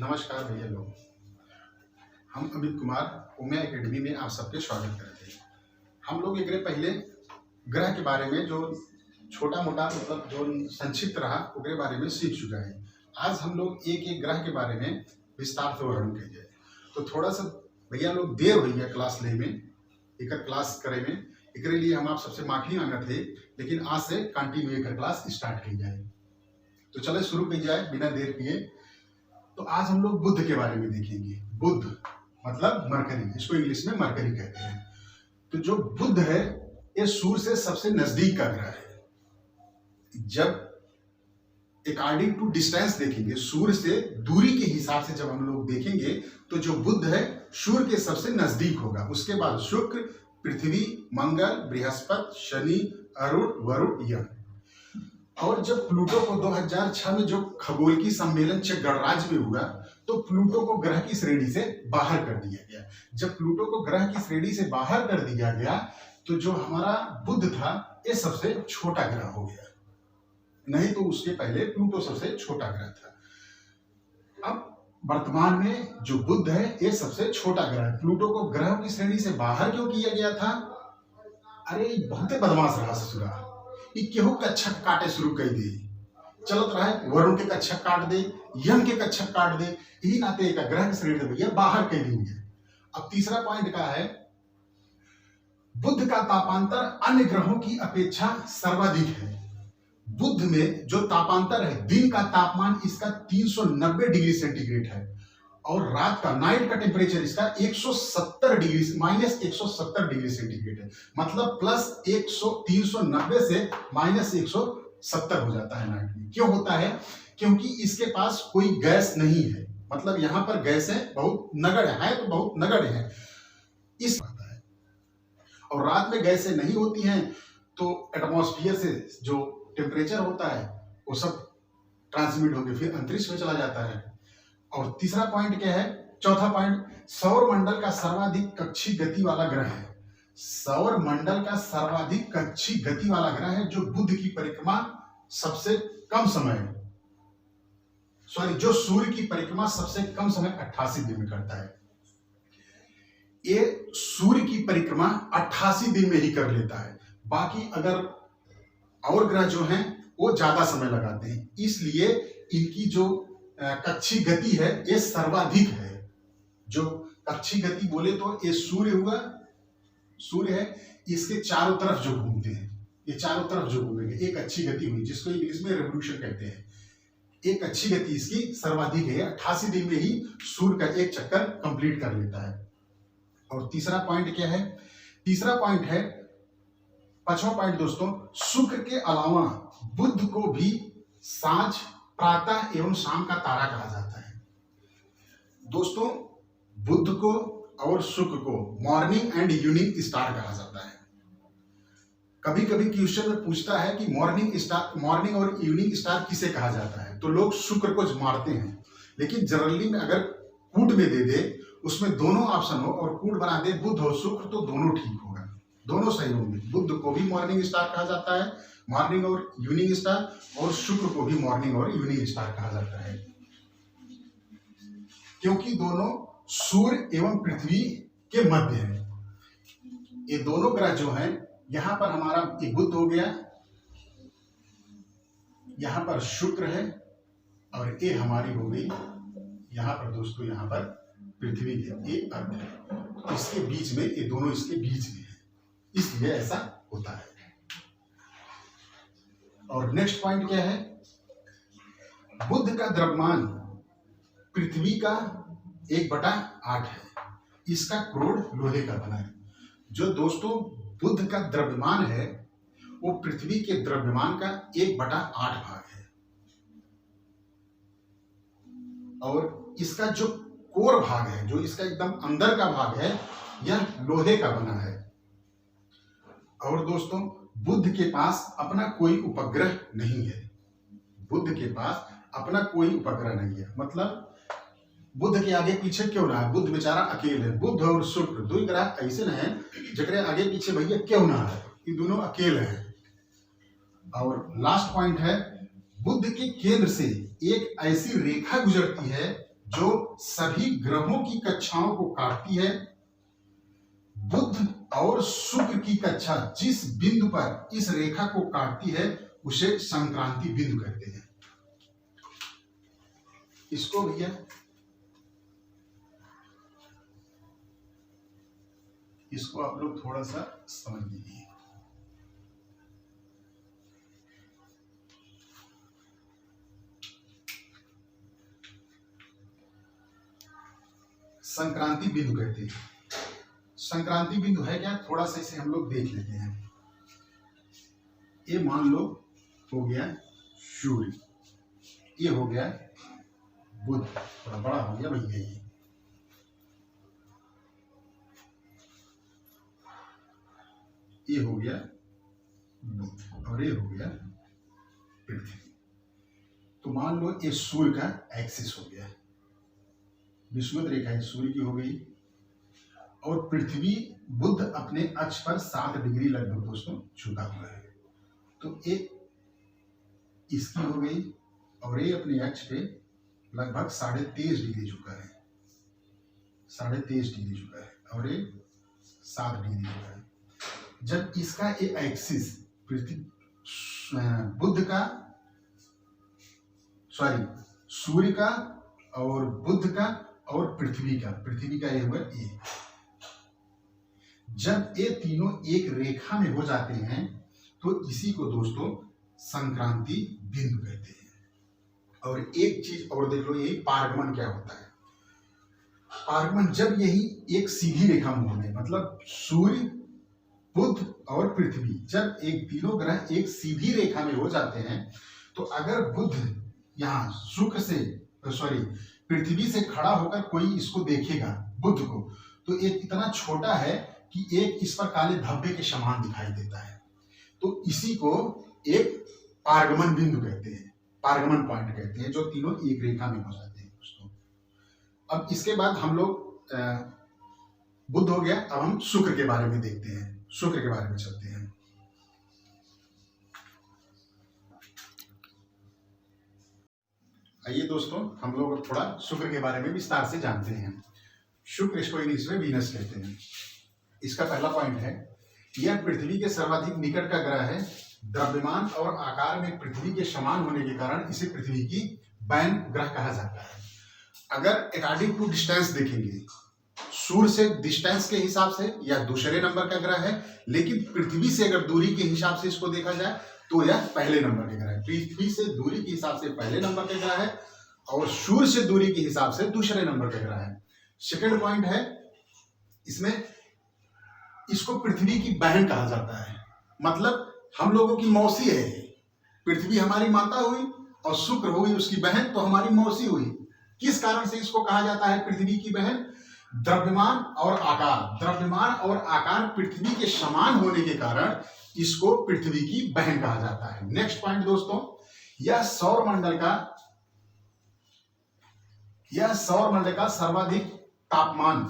नमस्कार भैया लोग, हम अमित कुमार उम्या एकेडमी में आप सबके स्वागत करते हैं। हम लोग एक पहले ग्रह के बारे में जो छोटा मोटा मतलब जो संक्षिप्त रहा उसके बारे में सीख चुका है। आज हम लोग एक एक ग्रह के बारे में विस्तार से वर्णन करिए। तो थोड़ा सा भैया लोग देर हो गया क्लास ले में एक क्लास करे में, एक लिए हम आप सबसे माफी मांगा थे, लेकिन आज से कंटिन्यू एक क्लास स्टार्ट की जाए। तो चले शुरू की जाए बिना देर किए। तो आज हम लोग बुध के बारे में देखेंगे। बुध मतलब मरकरी, इसको इंग्लिश में मरकरी कहते हैं। तो जो बुध है ये सूर्य से सबसे नजदीक का ग्रह है। जब अकॉर्डिंग टू डिस्टेंस देखेंगे, सूर्य से दूरी के हिसाब से जब हम लोग देखेंगे तो जो बुध है सूर्य के सबसे नजदीक होगा। उसके बाद शुक्र, पृथ्वी, मंगल, बृहस्पति, शनि, अरुण, वरुण, यम। और जब प्लूटो को 2006 में जो खगोल सम्मेलन चेक गणराज्य में हुआ तो प्लूटो को ग्रह की श्रेणी से बाहर कर दिया गया। जब प्लूटो को ग्रह की श्रेणी से बाहर कर दिया गया तो जो हमारा बुध था ये सबसे छोटा ग्रह हो गया, नहीं तो उसके पहले प्लूटो सबसे छोटा ग्रह था। अब वर्तमान में जो बुध है ये सबसे छोटा ग्रह है। प्लूटो को ग्रह की श्रेणी से बाहर क्यों किया गया था? अरे बहुत बदमाश रहा ससुरा, केहू कच्छा काटे शुरू कर दे, चलत रहे वरुण के कच्छा काट दे, यम के कच्छा काट दे, यही नाते एक ग्रह की श्रेणी भैया बाहर कर देंगे। अब तीसरा पॉइंट का है बुध का तापांतर अन्य ग्रहों की अपेक्षा सर्वाधिक है। बुध में जो तापांतर है, दिन का तापमान इसका 390 डिग्री सेंटीग्रेड है और रात का नाइट का टेम्परेचर इसका 170 डिग्री -170 डिग्री सेंटीग्रेड है। मतलब प्लस 390 से -170 हो जाता है नाइट में। क्यों होता है? क्योंकि इसके पास कोई गैस नहीं है। मतलब यहाँ पर गैसें बहुत नगण्य है, तो बहुत नगण्य है इस होता है। और रात में गैसें नहीं होती हैं तो एटमॉस्फेयर से जो टेम्परेचर होता है वो सब ट्रांसमिट होकर फिर अंतरिक्ष में चला जाता है। और तीसरा पॉइंट क्या है? चौथा पॉइंट, सौर मंडल का सर्वाधिक कक्षीय गति वाला ग्रह है। सौर मंडल का सर्वाधिक कक्षीय गति वाला ग्रह है जो बुध की परिक्रमा सबसे कम समय, जो सूर्य की परिक्रमा सबसे कम समय 88 दिन में करता है। ये सूर्य की परिक्रमा 88 दिन में ही कर लेता है। बाकी अगर और ग्रह जो हैं वो ज्यादा समय लगाते हैं, इसलिए इनकी जो कक्षीय गति है ये सर्वाधिक है। जो कक्षीय गति बोले तो ये सूर्य हुआ, सूर्य है, इसके चारों तरफ जो घूमते हैं, ये चारों तरफ जो घूमेंगे एक अच्छी गति हुई, जिसको इंग्लिश में रेवोल्यूशन कहते हैं। एक अच्छी गति इसकी सर्वाधिक है। 88 दिन में ही सूर्य का एक चक्कर कंप्लीट कर लेता है। और तीसरा पॉइंट क्या है? तीसरा पॉइंट है, पांचवा पॉइंट दोस्तों, शुक्र के अलावा बुध को भी सांझ, प्रातः एवं शाम का तारा कहा जाता है। दोस्तों बुध को और शुक्र को मॉर्निंग एंड इवनिंग स्टार कहा जाता है। कभी कभी क्वेश्चन में पूछता है कि मॉर्निंग और इवनिंग स्टार किसे कहा जाता है, तो लोग शुक्र को मारते हैं। लेकिन जनरली में अगर कूट में दे दे, उसमें दोनों ऑप्शन हो और कूट बना दे बुध और शुक्र, तो दोनों ठीक होगा, दोनों सही होंगे। बुध को भी मॉर्निंग स्टार कहा जाता है, मॉर्निंग और इवनिंग स्टार, और शुक्र को भी मॉर्निंग और इवनिंग स्टार कहा जाता है, क्योंकि दोनों सूर्य एवं पृथ्वी के मध्य है। ये दोनों ग्रह जो हैं, यहां पर हमारा एक बुध हो गया, यहां पर शुक्र है, और ये हमारी हो गई यहां पर दोस्तों, यहां पर पृथ्वी है, ये अर्थ है। इसके बीच में, ये दोनों इसके बीच में है, इसलिए ऐसा होता है। और नेक्स्ट पॉइंट क्या है? बुध का द्रव्यमान पृथ्वी का 1/8 है। इसका क्रोड लोहे का बना है। जो दोस्तों बुध का द्रव्यमान है वो पृथ्वी के द्रव्यमान का 1/8 भाग है। और इसका जो कोर भाग है, जो इसका एकदम अंदर का भाग है, यह लोहे का बना है। और दोस्तों बुध के पास अपना कोई उपग्रह नहीं है। बुध के पास अपना कोई उपग्रह नहीं है। मतलब बुध के आगे पीछे क्यों ना है? बुध बेचारा अकेले है। बुध और शुक्र दो ग्रह ऐसे न है जकरे आगे पीछे भैया क्यों ना है, ये दोनों अकेले हैं। और लास्ट पॉइंट है, बुध के केंद्र से एक ऐसी रेखा गुजरती है जो सभी ग्रहों की कक्षाओं को काटती है। बुध और शुक्र की कक्षा जिस बिंदु पर इस रेखा को काटती है उसे संक्रांति बिंदु कहते हैं। इसको भैया इसको आप लोग थोड़ा सा समझ लीजिए। संक्रांति बिंदु कहते हैं। संक्रांति बिंदु है क्या, थोड़ा सा इसे हम लोग देख लेते हैं। ये मान लो हो गया सूर्य, ये हो गया बुध, थोड़ा बड़ा हो गया भैया ये हो गया बुध और ये हो गया पृथ्वी। तो मान लो ये सूर्य का एक्सिस हो गया, विषुवत रेखा है सूर्य की हो गई, और पृथ्वी बुध अपने अक्ष पर 7 डिग्री लगभग दोस्तों झुका हुआ है। तो एक इसकी हो गई और ये अपने अक्ष पे लगभग 23.5 डिग्री झुका है, 23.5 डिग्री झुका है, और ये 7 डिग्री झुका है। जब इसका ये एक्सिस पृथ्वी बुध का सूर्य का और बुध का और पृथ्वी का ये हुआ ए, जब ये तीनों एक रेखा में हो जाते हैं तो इसी को दोस्तों संक्रांति बिंदु कहते हैं। और एक चीज और देख लो, यही पारगमन क्या होता है। पारगमन जब यही एक सीधी रेखा में होने, मतलब सूर्य बुध और पृथ्वी जब एक तीनों ग्रह एक सीधी रेखा में हो जाते हैं, तो अगर बुध यहाँ शुक्र से पृथ्वी से खड़ा होकर कोई इसको देखेगा बुध को, तो एक इतना छोटा है कि एक इस पर काले धब्बे के समान दिखाई देता है। तो इसी को एक पारगमन बिंदु कहते हैं, पारगमन पॉइंट कहते हैं, जो तीनों एक रेखा में हो जाते हैं दोस्तों। अब इसके बाद हम लोग बुध हो गया, अब हम शुक्र के बारे में देखते हैं, शुक्र के बारे में चलते हैं। आइए दोस्तों हम लोग थोड़ा शुक्र के बारे में विस्तार से जानते हैं। शुक्र इसको इंग्लिश में वीनस कहते हैं। इसका पहला पॉइंट है, यह पृथ्वी के सर्वाधिक निकट का ग्रह है। द्रव्यमान और आकार में पृथ्वी के समान होने के कारण इसे पृथ्वी की बहन ग्रह कहा जाता है। अगर अकॉर्डिंग टू डिस्टेंस देखेंगे, सूर्य से डिस्टेंस के हिसाब से यह दूसरे नंबर का ग्रह है, लेकिन पृथ्वी से अगर दूरी के हिसाब से इसको देखा जाए तो यह पहले नंबर के ग्रह है। पृथ्वी से दूरी के हिसाब से पहले नंबर के ग्रह है और सूर्य से दूरी के हिसाब से दूसरे नंबर का ग्रह है। सेकंड पॉइंट है, इसमें इसको पृथ्वी की बहन कहा जाता है, मतलब हम लोगों की मौसी है। पृथ्वी हमारी माता हुई और शुक्र हुई उसकी बहन, तो हमारी मौसी हुई। किस कारण से इसको कहा जाता है पृथ्वी की बहन? द्रव्यमान और आकार पृथ्वी के समान होने के कारण इसको पृथ्वी की बहन कहा जाता है। नेक्स्ट पॉइंट दोस्तों, यह सौर मंडल का सर्वाधिक तापमान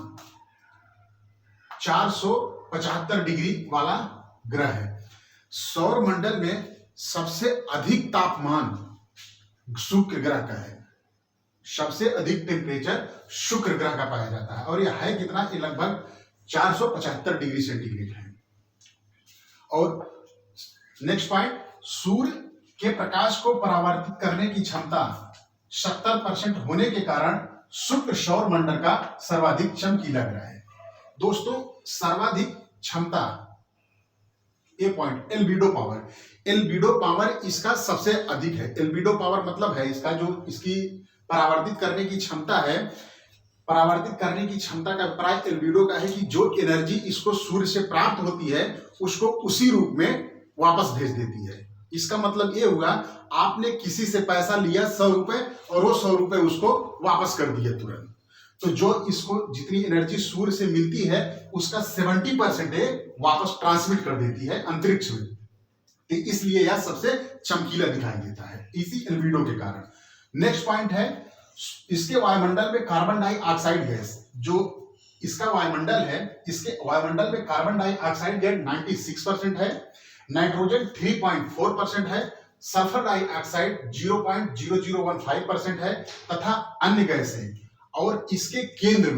475 डिग्री वाला ग्रह है। सौर मंडल में सबसे अधिक तापमान शुक्र ग्रह का है, सबसे अधिक टेम्परेचर शुक्र ग्रह का पाया जाता है, और यह है कितना? ये लगभग 475 डिग्री सेंटीग्रेड है। और नेक्स्ट पॉइंट, सूर्य के प्रकाश को परावर्तित करने की क्षमता 70% होने के कारण शुक्र सौर मंडल का सर्वाधिक चमकीला ग्रह है। दोस्तों सर्वाधिक क्षमता, ए पॉइंट, एल्बिडो पावर इसका सबसे अधिक है। एल्बिडो पावर मतलब है इसका जो इसकी परावर्तित करने की क्षमता है, परावर्तित करने की क्षमता का अभिप्राय एल्बिडो का है कि जो एनर्जी इसको सूर्य से प्राप्त होती है उसको उसी रूप में वापस भेज देती है। इसका मतलब ये हुआ, आपने किसी से पैसा लिया 100 रुपए और वो 100 रुपए उसको वापस कर दिया तुरंत, तो जो इसको जितनी एनर्जी सूर्य से मिलती है उसका 70% वापस ट्रांसमिट कर देती है अंतरिक्ष में, तो इसलिए यह सबसे चमकीला दिखाई देता है इसी एल्बिडो के कारण। नेक्स्ट पॉइंट है, इसके वायुमंडल में कार्बन डाइऑक्साइड गैस, जो इसका वायुमंडल है, इसके वायुमंडल में कार्बन डाइऑक्साइड गैस 96% है, नाइट्रोजन 3.4% है, सल्फर डाइऑक्साइड 0.0015% है तथा अन्य गैसें और इसके केंद्र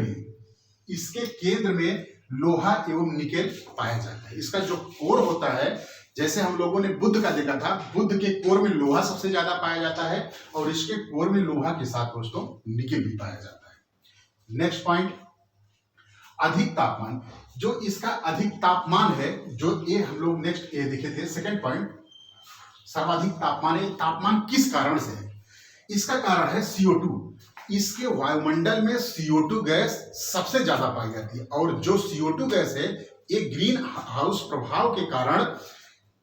में लोहा एवं निकेल पाया जाता है। इसका जो कोर होता है, जैसे हम लोगों ने बुध का देखा था, बुध के कोर में लोहा सबसे ज्यादा पाया जाता है और इसके कोर में लोहा के साथ दोस्तों निकेल भी पाया जाता है। नेक्स्ट पॉइंट, अधिक तापमान। जो इसका अधिक तापमान है, जो ये हम लोग नेक्स्ट ये देखे थे, सेकेंड पॉइंट, सर्वाधिक तापमान है। तापमान किस कारण से है? इसका कारण है CO2। इसके वायुमंडल में CO2 गैस सबसे ज्यादा पाई जाती है और जो CO2 गैस है ये ग्रीन हाउस प्रभाव के कारण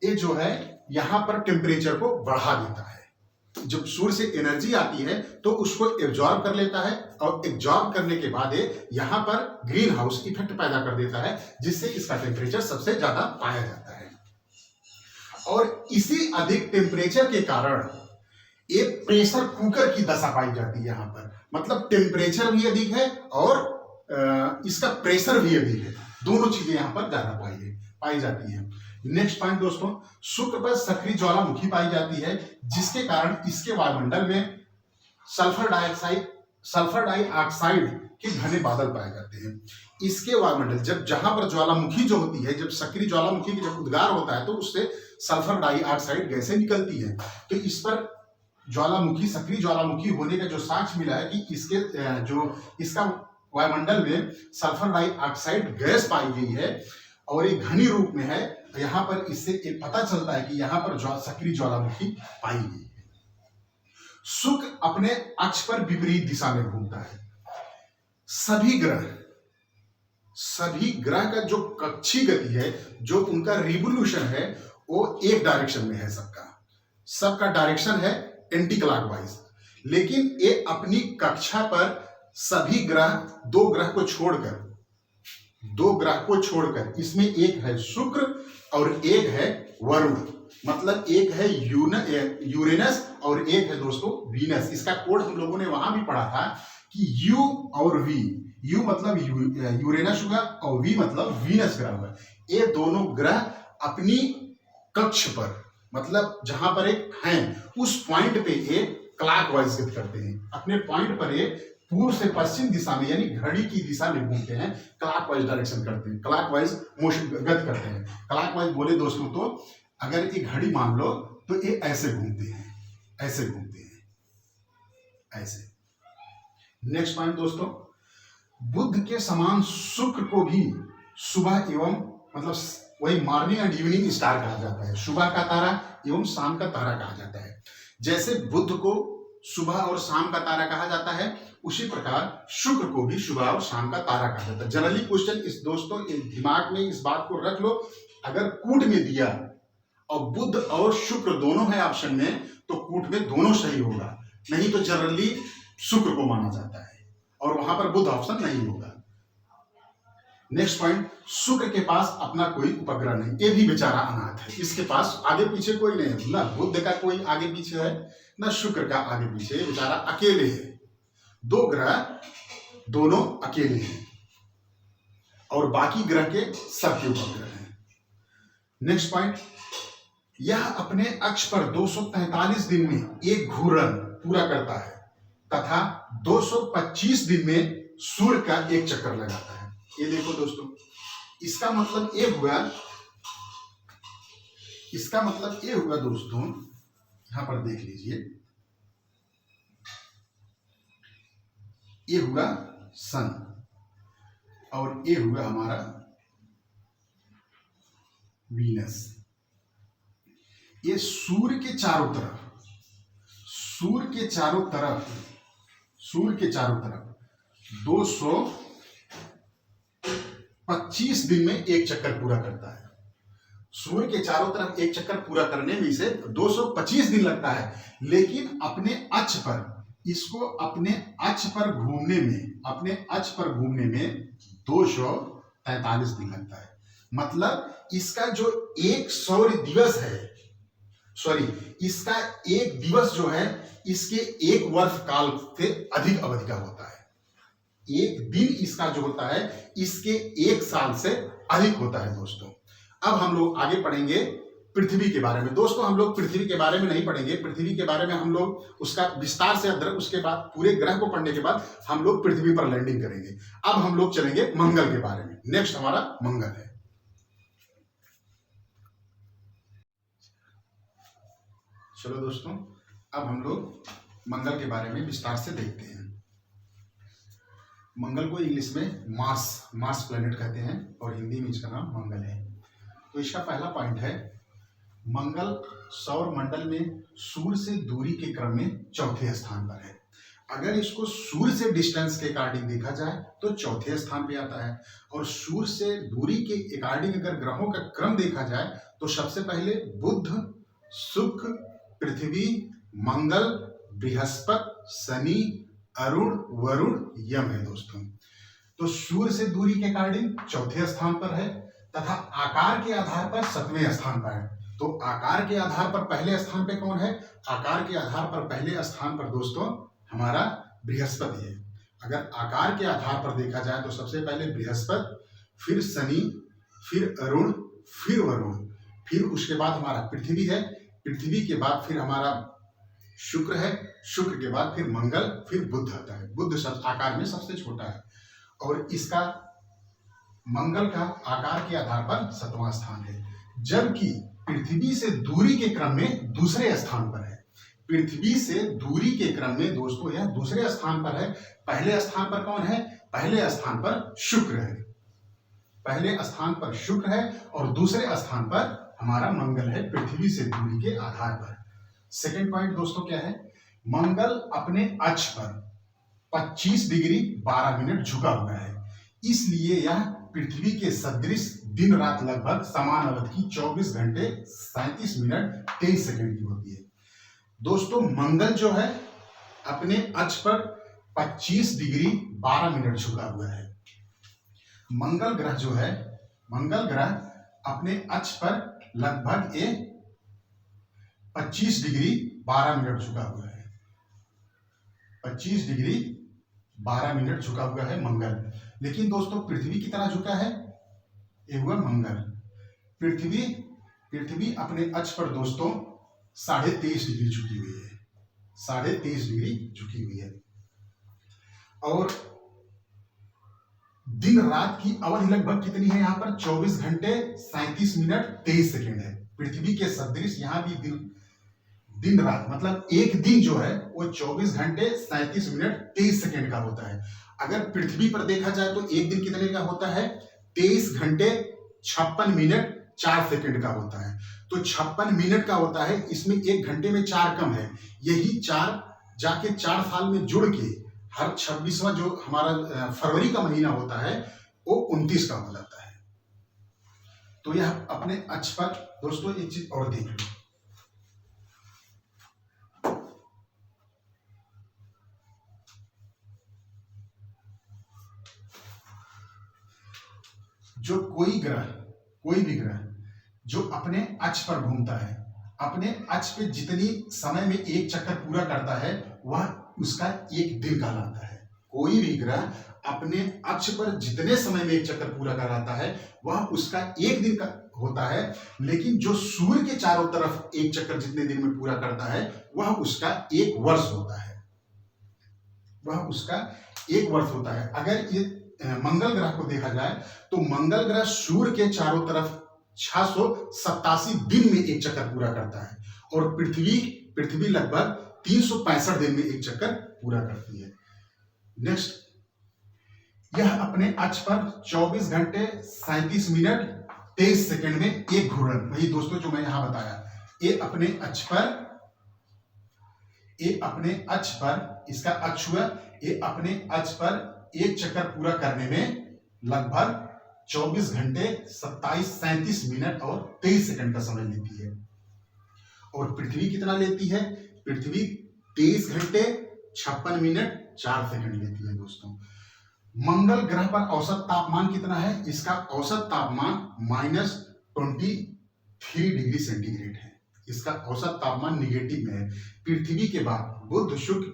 ये जो है यहां पर टेम्परेचर को बढ़ा देता है। जब सूर्य से एनर्जी आती है तो उसको एब्जॉर्ब कर लेता है और एब्जॉर्ब करने के बाद ये यहां पर ग्रीन हाउस इफेक्ट पैदा कर देता है, जिससे इसका टेम्परेचर सबसे ज्यादा पाया जाता है। और इसी अधिक टेम्परेचर के कारण एक प्रेशर कुकर की दशा पाई जाती है यहां पर। मतलब टेम्परेचर भी अधिक है और इसका प्रेशर भी अधिक है, दोनों चीजें यहां पर ज्यादा पाई जाती है। नेक्स्ट पॉइंट दोस्तों, शुक्र पर सक्रिय ज्वालामुखी पाई जाती है, जिसके कारण इसके वायुमंडल में सल्फर डाइऑक्साइड के घने बादल पाए जाते हैं। इसके वायुमंडल जहां पर ज्वालामुखी जो होती है, जब सक्रिय ज्वालामुखी की जब उद्गार होता है तो उससे सल्फर डाइऑक्साइड गैसें निकलती है। तो इस पर सक्रिय ज्वालामुखी होने का जो साक्ष्य मिला है कि इसका वायुमंडल में सल्फर डाइऑक्साइड गैस पाई गई है और एक घनी रूप में है। यहाँ पर इससे एक पता चलता है कि यहाँ पर सक्रिय ज्वालामुखी पाई गई है। शुक्र अपने अक्ष पर विपरीत दिशा में घूमता है। सभी ग्रह का जो कक्षीय गति है, जो उनका रिवोल्यूशन है, वो एक डायरेक्शन में है। सबका डायरेक्शन है एंटी क्लॉकवाइज, लेकिन ये अपनी कक्षा पर सभी ग्रह दो ग्रह को छोड़कर इसमें एक है शुक्र और एक है वरुण। मतलब एक है यूरेनस और एक है दोस्तों वीनस। इसका कोड हम लोगों ने वहां भी पढ़ा था कि यू और वी, यू मतलब यूरेनस होगा और वी मतलब वीनस ग्रह होगा। ये दोनों ग्रह अपनी कक्ष पर, मतलब जहां पर एक है उस पॉइंट पे ये क्लॉकवाइज गति करते हैं। अपने पॉइंट पर ये पूर्व से पश्चिम दिशा में यानी घड़ी की दिशा में घूमते हैं, क्लॉकवाइज डायरेक्शन करते हैं, क्लॉकवाइज मोशन गति करते हैं। क्लॉकवाइज बोले दोस्तों तो अगर ये घड़ी मान लो तो ये ऐसे घूमते हैं, ऐसे। नेक्स्ट पॉइंट दोस्तों, बुध के समान शुक्र को भी सुबह एवं मतलब वही मॉर्निंग एंड इवनिंग स्टार कहा जाता है। सुबह का तारा एवं शाम का तारा कहा जाता है। जैसे बुध को सुबह और शाम का तारा कहा जाता है, उसी प्रकार शुक्र को भी सुबह और शाम का तारा कहा जाता है। जनरली क्वेश्चन इस दोस्तों दिमाग में इस बात को रख लो, अगर कूट में दिया और बुध और शुक्र दोनों है ऑप्शन में तो कूट में दोनों सही होगा, नहीं तो जनरली शुक्र को माना जाता है और वहां पर बुध ऑप्शन नहीं होगा। नेक्स्ट पॉइंट, शुक्र के पास अपना कोई उपग्रह नहीं, ये भी बेचारा अनाथ है। इसके पास आगे पीछे कोई नहीं है, ना बुध का कोई आगे पीछे है ना शुक्र का आगे पीछे, बेचारा अकेले है। दो ग्रह दोनों अकेले हैं और बाकी ग्रह के सबके उपग्रह हैं। नेक्स्ट पॉइंट, यह अपने अक्ष पर 243 दिन में एक घूर्णन पूरा करता है तथा 225 दिन में सूर्य का एक चक्कर लगाता है। ये देखो दोस्तों, इसका मतलब ये हुआ दोस्तों, यहां पर देख लीजिए, ये हुआ सन और ये हुआ हमारा वीनस। ये सूर्य के चारों तरफ 225 दिन में एक चक्कर पूरा करता है। सूर्य के चारों तरफ एक चक्कर पूरा करने में इसे 225 दिन लगता है, लेकिन अपने अक्ष पर घूमने में 243 दिन लगता है। मतलब इसका जो एक दिवस जो है इसके एक वर्ष काल से अधिक अवधि का होता है। एक दिन इसका जो होता है इसके एक साल से अधिक होता है दोस्तों। अब हम लोग आगे पढ़ेंगे पृथ्वी के बारे में। दोस्तों हम लोग पृथ्वी के बारे में नहीं पढ़ेंगे, पृथ्वी के बारे में हम लोग उसका विस्तार से उसके बाद पूरे ग्रह को पढ़ने के बाद हम लोग पृथ्वी पर लैंडिंग करेंगे। अब हम लोग चलेंगे मंगल के बारे में। नेक्स्ट हमारा मंगल है। चलो दोस्तों, अब हम लोग मंगल के बारे में विस्तार से देखते हैं। मंगल को इंग्लिश में मार्स प्लेनेट कहते हैं और हिंदी में इसका नाम मंगल है। तो इसका पहला पॉइंट है, मंगल सौर मंडल में सूर्य से दूरी के क्रम में चौथे स्थान पर है। अगर इसको सूर्य से डिस्टेंस के अकॉर्डिंग देखा जाए तो चौथे स्थान पे आता है, और सूर्य से दूरी के अकॉर्डिंग अगर ग्रहों का क्रम देखा जाए तो सबसे पहले बुध, शुक्र, पृथ्वी, मंगल, बृहस्पति, शनि, अरुण, वरुण, यम है दोस्तों। तो सूर्य से दूरी के अकॉर्डिंग चौथे स्थान पर है तथा आकार के आधार पर 7वें स्थान पर है। तो आकार के आधार पर पहले स्थान पे कौन है? आकार के आधार पर पहले स्थान पर दोस्तों हमारा बृहस्पति है। अगर आकार के आधार पर देखा जाए तो सबसे पहले बृहस्पति, फिर शनि, फिर अरुण, फिर वरुण, फिर उसके बाद हमारा पृथ्वी है, पृथ्वी के बाद फिर हमारा शुक्र है, शुक्र के बाद फिर मंगल, फिर बुध आता है। बुध सब आकार में सबसे छोटा है और इसका मंगल का आकार के आधार पर 7वां स्थान है, जबकि पृथ्वी से दूरी के क्रम में दूसरे स्थान पर है। पृथ्वी से दूरी के क्रम में दोस्तों यह दूसरे स्थान पर है। पहले स्थान पर कौन है? पहले स्थान पर शुक्र है। पहले स्थान पर शुक्र है और दूसरे स्थान पर हमारा मंगल है, पृथ्वी से दूरी के आधार पर। सेकेंड पॉइंट दोस्तों क्या है? मंगल अपने अक्ष पर 25 डिग्री 12 मिनट झुका हुआ है, इसलिए यह पृथ्वी के सदृश दिन रात लगभग समान अवधि की 24 घंटे 37 मिनट 23 सेकंड की होती है। दोस्तों मंगल जो है अपने अक्ष पर 25 डिग्री 12 मिनट झुका हुआ है। मंगल ग्रह जो है, मंगल ग्रह अपने अक्ष पर लगभग 25 डिग्री 12 मिनट झुका हुआ है। 25 डिग्री 12 मिनट झुका हुआ है मंगल। लेकिन दोस्तों पृथ्वी की तरह झुका है, ये हुआ मंगल। पृथ्वी अपने अक्ष पर दोस्तों 23.5 डिग्री झुकी हुई है, 23.5 डिग्री झुकी हुई है। और दिन रात की अवधि लगभग कितनी है? यहाँ पर 24 घंटे 37 मिनट 23 सेकेंड है। पृथ्वी के सदृश यहाँ भी दिन रात मतलब एक दिन जो है वो 24 घंटे 37 मिनट 23 सेकेंड का होता है। अगर पृथ्वी पर देखा जाए तो एक दिन कितने का होता है? 23 घंटे 56 मिनट 4 सेकेंड का होता है। तो 56 मिनट का होता है, इसमें 1 घंटे में 4 कम है। यही 4 जाके 4 साल में जुड़ के हर 26वां जो हमारा फरवरी का महीना होता है वो 29 का हो जाता है। तो यह अपने अक्ष पर दोस्तों एक चीज और देख लो, जो कोई भी ग्रह जो अपने अक्ष पर घूमता है, अपने अक्ष पे जितनी समय में एक चक्कर पूरा करता है वह उसका एक दिन कहलाता है। कोई भी ग्रह अपने अक्ष पर जितने समय में एक चक्कर पूरा कराता है वह उसका एक दिन का होता है। लेकिन जो सूर्य के चारों तरफ एक चक्कर जितने दिन में पूरा करता है वह उसका 1 वर्ष होता है, वह उसका 1 वर्ष होता है। अगर ये मंगल ग्रह को देखा जाए तो मंगल ग्रह सूर्य के चारों तरफ 687 दिन में एक चक्कर पूरा करता है और पृथ्वी लगभग 365 दिन में एक चक्कर पूरा करती है। नेक्स्ट, यह अपने अक्ष पर 24 घंटे 37 मिनट 23 सेकंड में एक घूर्णन, वही दोस्तों जो मैं यहां बताया, ये अपने अक्ष पर इसका अक्ष हुआ, ये अपने अक्ष पर एक चक्कर पूरा करने में लगभग 24 घंटे 37 मिनट और 23 सेकंड का समय लेती है। और पृथ्वी कितना लेती है? पृथ्वी 23 घंटे 56 मिनट 4 सेकंड लेती है दोस्तों। मंगल ग्रह पर औसत तापमान कितना है? इसका औसत तापमान -23 डिग्री सेंटीग्रेड है। इसका औसत तापमान निगेटिव में है। पृथ्वी के बाद बुध, शुक्र,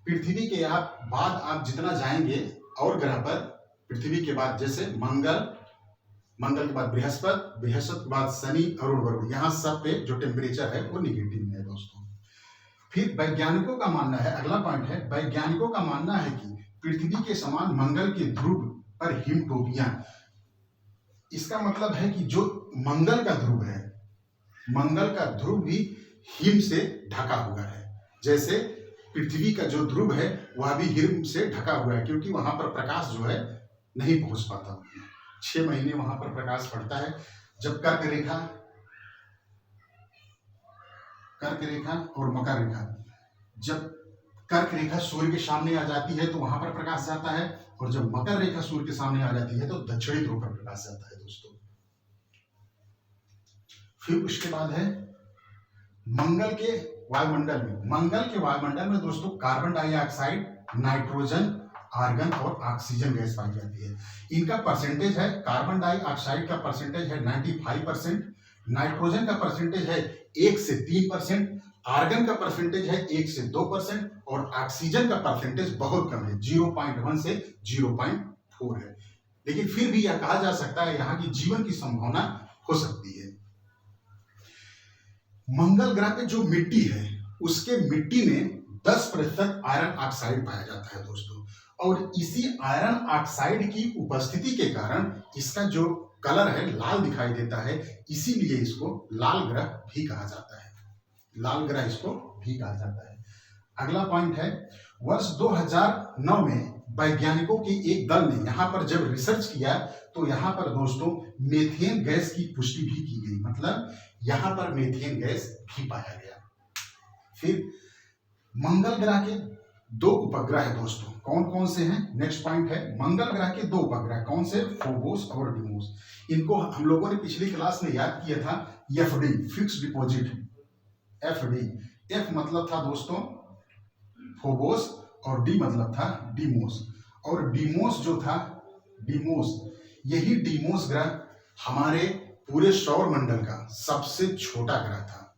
पृथ्वी के बाद आप जितना जाएंगे और ग्रह पर, पृथ्वी के बाद जैसे मंगल के बाद बृहस्पति, बृहस्पति के बाद शनि, अरुण, वरुण, यहाँ सब पे जो टेम्परेचर है वो निगेटिव में है दोस्तों। फिर वैज्ञानिकों का मानना है, अगला पॉइंट है, वैज्ञानिकों का मानना है कि पृथ्वी के समान मंगल के ध्रुव पर हिमटोपियां, इसका मतलब है कि जो मंगल का ध्रुव है, मंगल का ध्रुव भी हिम से ढका हुआ है। जैसे पृथ्वी का जो ध्रुव है वह भी हिम से ढका हुआ है, क्योंकि वहां पर प्रकाश जो है नहीं पहुंच पाता। 6 महीने वहां पर प्रकाश पड़ता है। जब कर्क रेखा और मकर रेखा, जब कर्क रेखा सूर्य के सामने आ जाती है तो वहां पर प्रकाश जाता है, और जब मकर रेखा सूर्य के सामने आ जाती है तो दक्षिणी ध्रुव पर प्रकाश जाता है दोस्तों। फिर उसके बाद है मंगल के वायुमंडल में दोस्तों कार्बन डाइऑक्साइड, नाइट्रोजन, आर्गन और ऑक्सीजन गैस पाई जाती है। इनका परसेंटेज है, कार्बन डाइऑक्साइड का परसेंटेज है 95%, नाइट्रोजन का परसेंटेज है 1 से 3%, आर्गन का परसेंटेज है 1 से 2% और ऑक्सीजन का परसेंटेज बहुत कम है, 0.1 से 0.4 है। लेकिन फिर भी यह कहा जा सकता है यहाँ की जीवन की संभावना हो सकती है। मंगल ग्रह पे जो मिट्टी है उसके मिट्टी में 10% आयरन ऑक्साइड पाया जाता है दोस्तों, और इसी आयरन ऑक्साइड की उपस्थिति के कारण इसका जो कलर है लाल दिखाई देता है, इसीलिए इसको लाल ग्रह भी कहा जाता है। लाल ग्रह इसको भी कहा जाता है। अगला पॉइंट है, वर्ष 2009 में वैज्ञानिकों के एक दल ने यहाँ पर जब रिसर्च किया तो यहाँ पर दोस्तों मीथेन गैस की पुष्टि भी की गई, मतलब यहाँ पर मीथेन गैस भी पाया गया। फिर मंगल ग्रह के 2 उपग्रह है दोस्तों, कौन कौन से हैं? नेक्स्ट पॉइंट है, मंगल ग्रह के 2 उपग्रह, कौन से? फोबोस और डिमोस। इनको हम लोगों ने पिछली क्लास में याद किया था, FD, fix deposit, FD. F मतलब था दोस्तों फोबोस और डी मतलब था डिमोस, और डिमोस जो था, डिमोस, यही डिमोस ग्रह हमारे पूरे सौर मंडल का सबसे छोटा ग्रह था,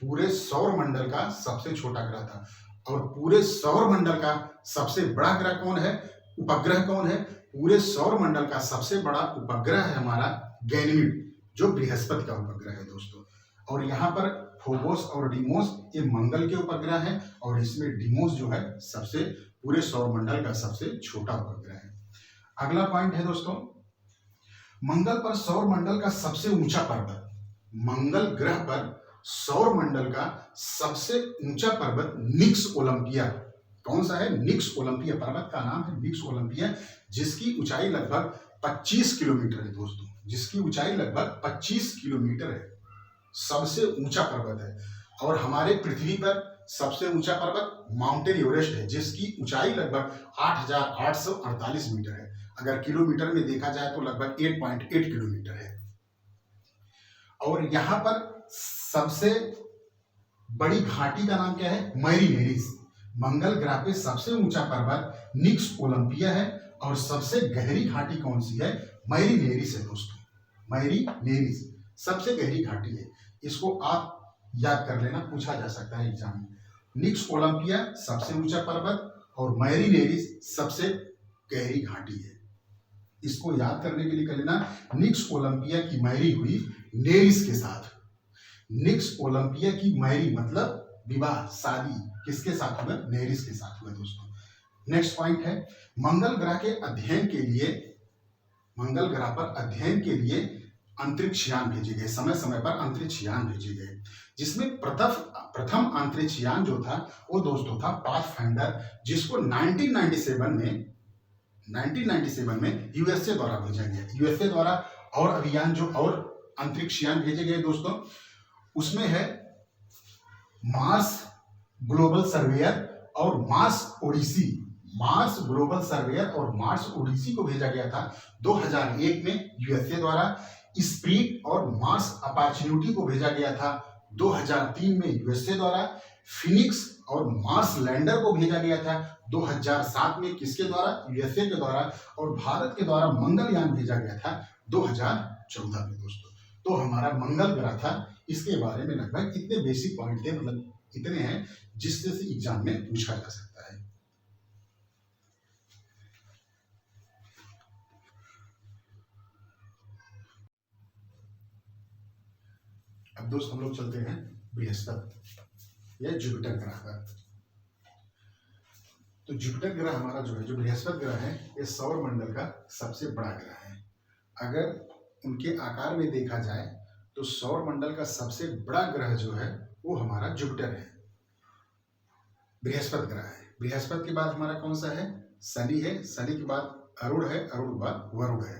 पूरे सौर मंडल का सबसे छोटा ग्रह था। और पूरे सौर मंडल का सबसे बड़ा ग्रह कौन है, उपग्रह कौन है? पूरे सौर मंडल का सबसे बड़ा उपग्रह है हमारा गैनीमेड, जो बृहस्पति का उपग्रह है दोस्तों। और यहाँ पर फोबोस और डिमोस ये मंगल के उपग्रह हैं, और इसमें डिमोस जो है सबसे पूरे सौर मंडल का सबसे छोटा उपग्रह है। अगला पॉइंट है दोस्तों, मंगल पर सौर मंडल का सबसे ऊंचा पर्वत, मंगल ग्रह पर सौर मंडल का सबसे ऊंचा पर्वत निक्स ओलंपिया, कौन सा है? निक्स ओलंपिया, पर्वत का नाम है निक्स ओलंपिया, जिसकी ऊंचाई लगभग 25 किलोमीटर है दोस्तों, जिसकी ऊंचाई लगभग 25 किलोमीटर है, सबसे ऊंचा पर्वत है। और हमारे पृथ्वी पर सबसे ऊंचा पर्वत माउंटेन एवरेस्ट है, जिसकी ऊंचाई लगभग 8,848 मीटर है। अगर किलोमीटर में देखा जाए तो लगभग 8.8 किलोमीटर है। और यहाँ पर सबसे बड़ी घाटी का नाम क्या है? Mary Nereis. मंगल ग्रह पे सबसे ऊंचा पर्वत निक्स ओलंपिया है, और सबसे गहरी घाटी कौन सी है? मैरी नेरिस है दोस्तों, मैरी नेरिस सबसे गहरी घाटी है। इसको आप याद कर लेना, पूछा जा सकता है एग्जाम में। निक्स ओलंपिया सबसे ऊंचा पर्वत और मैरी नेरिस सबसे गहरी घाटी है। इसको याद करने के लिए कर लेना, निक्स ओलंपिया की मैरी हुई नेरिस के साथ। निक्स ओलंपिया की मैरी मतलब विवाह, शादी किसके साथ हुआ? नेरिस के साथ हुआ दोस्तों। नेक्स्ट पॉइंट है, मंगल ग्रह के अध्ययन के लिए, मंगल ग्रह पर अध्ययन के लिए अंतरिक्ष यान भेजे गए, समय समय पर अंतरिक्ष यान भेजे गए, जिसमें प्रथम अंतरिक्ष यान जो था वो दोस्तों था पाथफाइंडर, जिसको 1997 में यूएसए द्वारा भेजा गया। यूएसए द्वारा और अभियान जो और अंतरिक्ष यान भेजे गए दोस्तों, उसमें है मार्स ग्लोबल सर्वेयर और Mars Odyssey. Mars Global Surveyor और मार्स ओडिसी को भेजा गया था 2001 में यूएसए द्वारा। स्प्रीट और मार्स अपॉर्चुनिटी को भेजा गया था 2003 में यूएसए द्वारा। फिनिक्स और मार्स लैंडर को भेजा गया था 2007 में, किसके द्वारा? यूएसए के द्वारा। और भारत के द्वारा मंगलयान भेजा गया था 2014 में दोस्तों। तो हमारा मंगल ग्रह था, इसके बारे में लगभग इतने बेसिक पॉइंट थे, मतलब इतने हैं जिससे से एग्जाम में पूछा जा सकता है। अब दोस्त हम लोग चलते हैं बृहस्पति या जुपिटर ग्रह पर। तो जुपिटर ग्रह हमारा जो है, जो बृहस्पति ग्रह है, ये सौर मंडल का सबसे बड़ा ग्रह है। अगर उनके आकार में देखा जाए तो सौर मंडल का सबसे बड़ा ग्रह जो है वो हमारा जुपिटर है, बृहस्पति ग्रह है। बृहस्पति के बाद हमारा कौन सा है? शनि है। शनि के बाद अरुण है। अरुण के बाद वरुण है।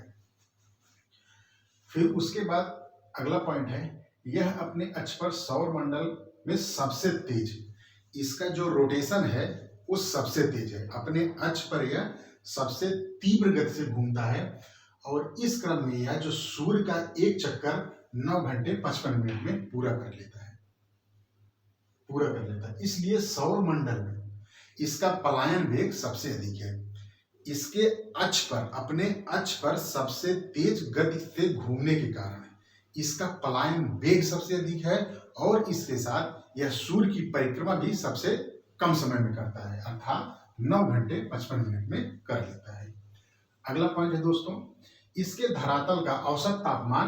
फिर उसके बाद अगला पॉइंट है, यह अपने अक्ष पर सौर मंडल में सबसे तेज, इसका जो रोटेशन है वो सबसे तेज है। अपने अक्ष पर यह सबसे तीव्र गति से घूमता है और इस क्रम में यह जो सूर्य का एक चक्कर 9 घंटे 55 मिनट में पूरा कर लेता है। इसलिए सौर मंडल में इसका पलायन वेग सबसे अधिक है। इसके अक्ष पर, अपने अक्ष पर सबसे तेज गति से घूमने के कारण इसका पलायन वेग सबसे अधिक है और इसके साथ यह सूर्य की परिक्रमा भी सबसे कम समय में करता है, अर्थात 9 घंटे 55 मिनट में कर लेता है। अगला पॉइंट है दोस्तों, इसके धरातल का औसत तापमान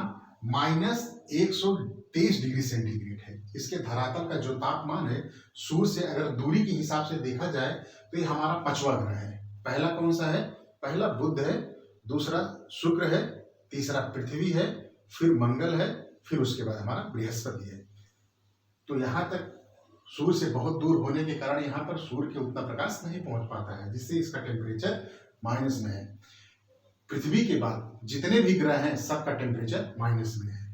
-123 डिग्री सेंटीग्रेड है। इसके धरातल का जो तापमान है, सूर्य से अगर दूरी के हिसाब से देखा जाए तो ये हमारा 5वां ग्रह है। पहला कौन सा है? पहला बुध है, दूसरा शुक्र है, तीसरा पृथ्वी है, फिर मंगल है, फिर उसके बाद हमारा बृहस्पति है। तो यहाँ तक सूर्य से बहुत दूर होने के कारण यहाँ पर सूर्य के उतना प्रकाश नहीं पहुंच पाता है, जिससे इसका टेम्परेचर माइनस में है। पृथ्वी के बाद जितने भी ग्रह हैं सबका टेम्परेचर माइनस में है,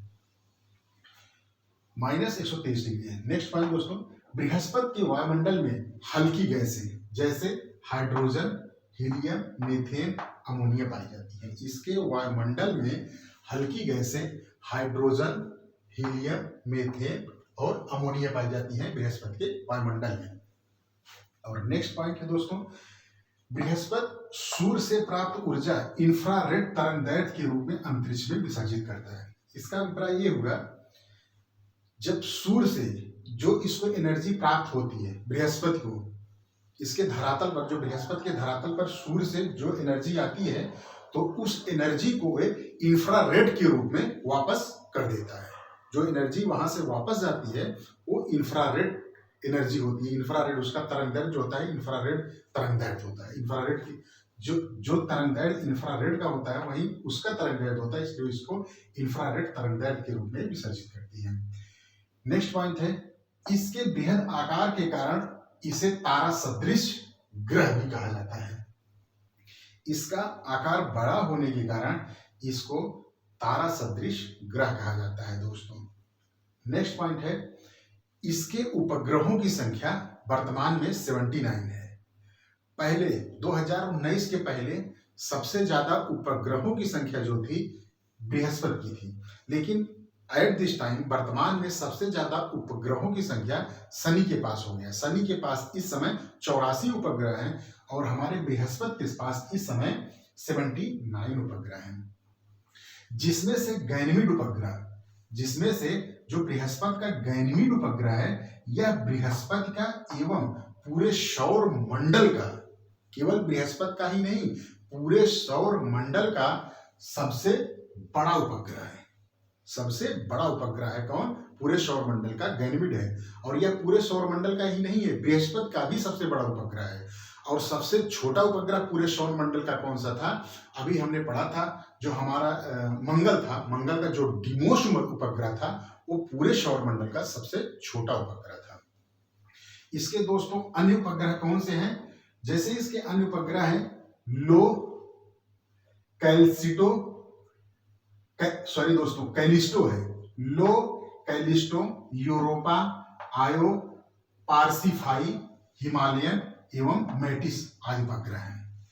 -123 डिग्री है। नेक्स्ट पॉइंट दोस्तों, बृहस्पति के वायुमंडल में हल्की गैसें जैसे हाइड्रोजन, हीलियम, मीथेन, अमोनिया पाई जाती है। इसके वायुमंडल में हल्की गैसें हाइड्रोजन, हीलियम, मीथेन और अमोनिया पाई जाती हैं बृहस्पति के वायुमंडल में। और नेक्स्ट पॉइंट है दोस्तों, बृहस्पति सूर्य से प्राप्त ऊर्जा इंफ्रारेड तरंगदैर्घ्य के रूप में अंतरिक्ष में विसर्जित करता है। इसका अभिप्राय ये हुआ, जब सूर्य से जो इसको एनर्जी प्राप्त होती है बृहस्पति को, इसके धरातल पर, जो बृहस्पति के धरातल पर सूर्य से जो एनर्जी आती है, तो उस एनर्जी को एक इंफ्रारेड के रूप में वापस कर देता है। जो एनर्जी वहां से वापस जाती है वो इंफ्रारेड एनर्जी होती है। इंफ्रारेड, उसका तरंगदैर्घ्य जो होता है इंफ्रारेड तरंगदैर्घ्य होता है। इंफ्रारेड की जो तरंगदैर्घ्य इंफ्रारेड का होता है वही उसका तरंगदैर्घ्य होता है, इसलिए इसको इंफ्रारेड तरंगदैर्घ्य के रूप में विसर्जित करती है। नेक्स्ट पॉइंट है, इसके बेहद आकार के कारण इसे तारा सदृश ग्रह भी कहा जाता है। इसका आकार बड़ा होने के कारण इसको तारा सदृश ग्रह कहा जाता है दोस्तों। नेक्स्ट पॉइंट है, इसके उपग्रहों की संख्या वर्तमान में 79 है। पहले 2019 के पहले सबसे ज्यादा उपग्रहों की संख्या जो थी बृहस्पति की थी, लेकिन एट दिस टाइम वर्तमान में सबसे ज्यादा उपग्रहों की संख्या शनि के पास हो गया। शनि के पास इस समय 84 उपग्रह हैं और हमारे बृहस्पति के पास इस समय 79 उपग्रह हैं, जिसमें से गैनीमेड उपग्रह, जिसमें से जो बृहस्पति का गैनीमेड उपग्रह है, यह बृहस्पति का एवं पूरे सौर मंडल का, केवल बृहस्पति का ही नहीं, पूरे सौर मंडल का सबसे बड़ा उपग्रह है। सबसे बड़ा उपग्रह है कौन? पूरे सौर मंडल का गैनीमेड है। और यह पूरे सौर मंडल का ही नहीं है, बृहस्पति का भी सबसे बड़ा उपग्रह है। और सबसे छोटा उपग्रह पूरे सौर मंडल का कौन सा था? अभी हमने पढ़ा था, जो हमारा मंगल था, मंगल का जो डिमोस्ट उपग्रह था वो पूरे सौर मंडल का सबसे छोटा उपग्रह था। इसके दोस्तों अन्य उपग्रह कौन से हैं? जैसे इसके अन्य उपग्रह हैं लो, कैल्सिटो, कैलिस्टो है, लो, कैलिस्टो, यूरोपा, आयो, पार्सिफाई, हिमालयन एवं मैटिस आदि उपग्रह हैं।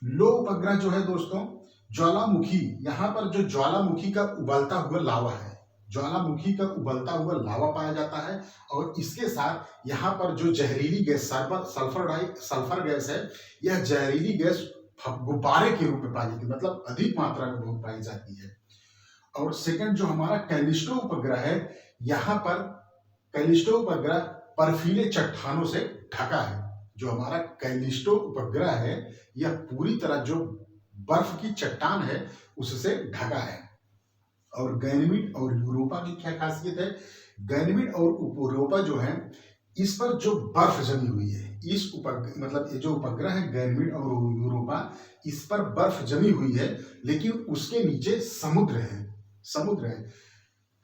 लो उपग्रह जो है दोस्तों ज्वालामुखी, यहाँ पर जो ज्वालामुखी का उबलता हुआ लावा है, ज्वालामुखी का उबलता हुआ लावा पाया जाता है। और इसके साथ यहाँ पर जो जहरीली गैस सल्फर गैस है, यह जहरीली गैस गुब्बारे के रूप में पाई जाती है, मतलब अधिक मात्रा में बहुत पाई जाती है। और सेकंड जो हमारा कैलिस्टो उपग्रह है, यहाँ पर कैलिस्टो उपग्रह बर्फीले चट्टानों से ढका है। जो हमारा कैलिस्टो उपग्रह है यह पूरी तरह जो बर्फ की चट्टान है उससे ढका है। और गैनीमेड और यूरोपा की क्या खासियत है? गैनीमेड और यूरोपा जो है, इस पर जो बर्फ जमी हुई है, इस मतलब ये जो उपग्रह है गैनीमेड और यूरोपा, इस पर बर्फ जमी हुई है, लेकिन उसके नीचे समुद्र है। समुद्र है।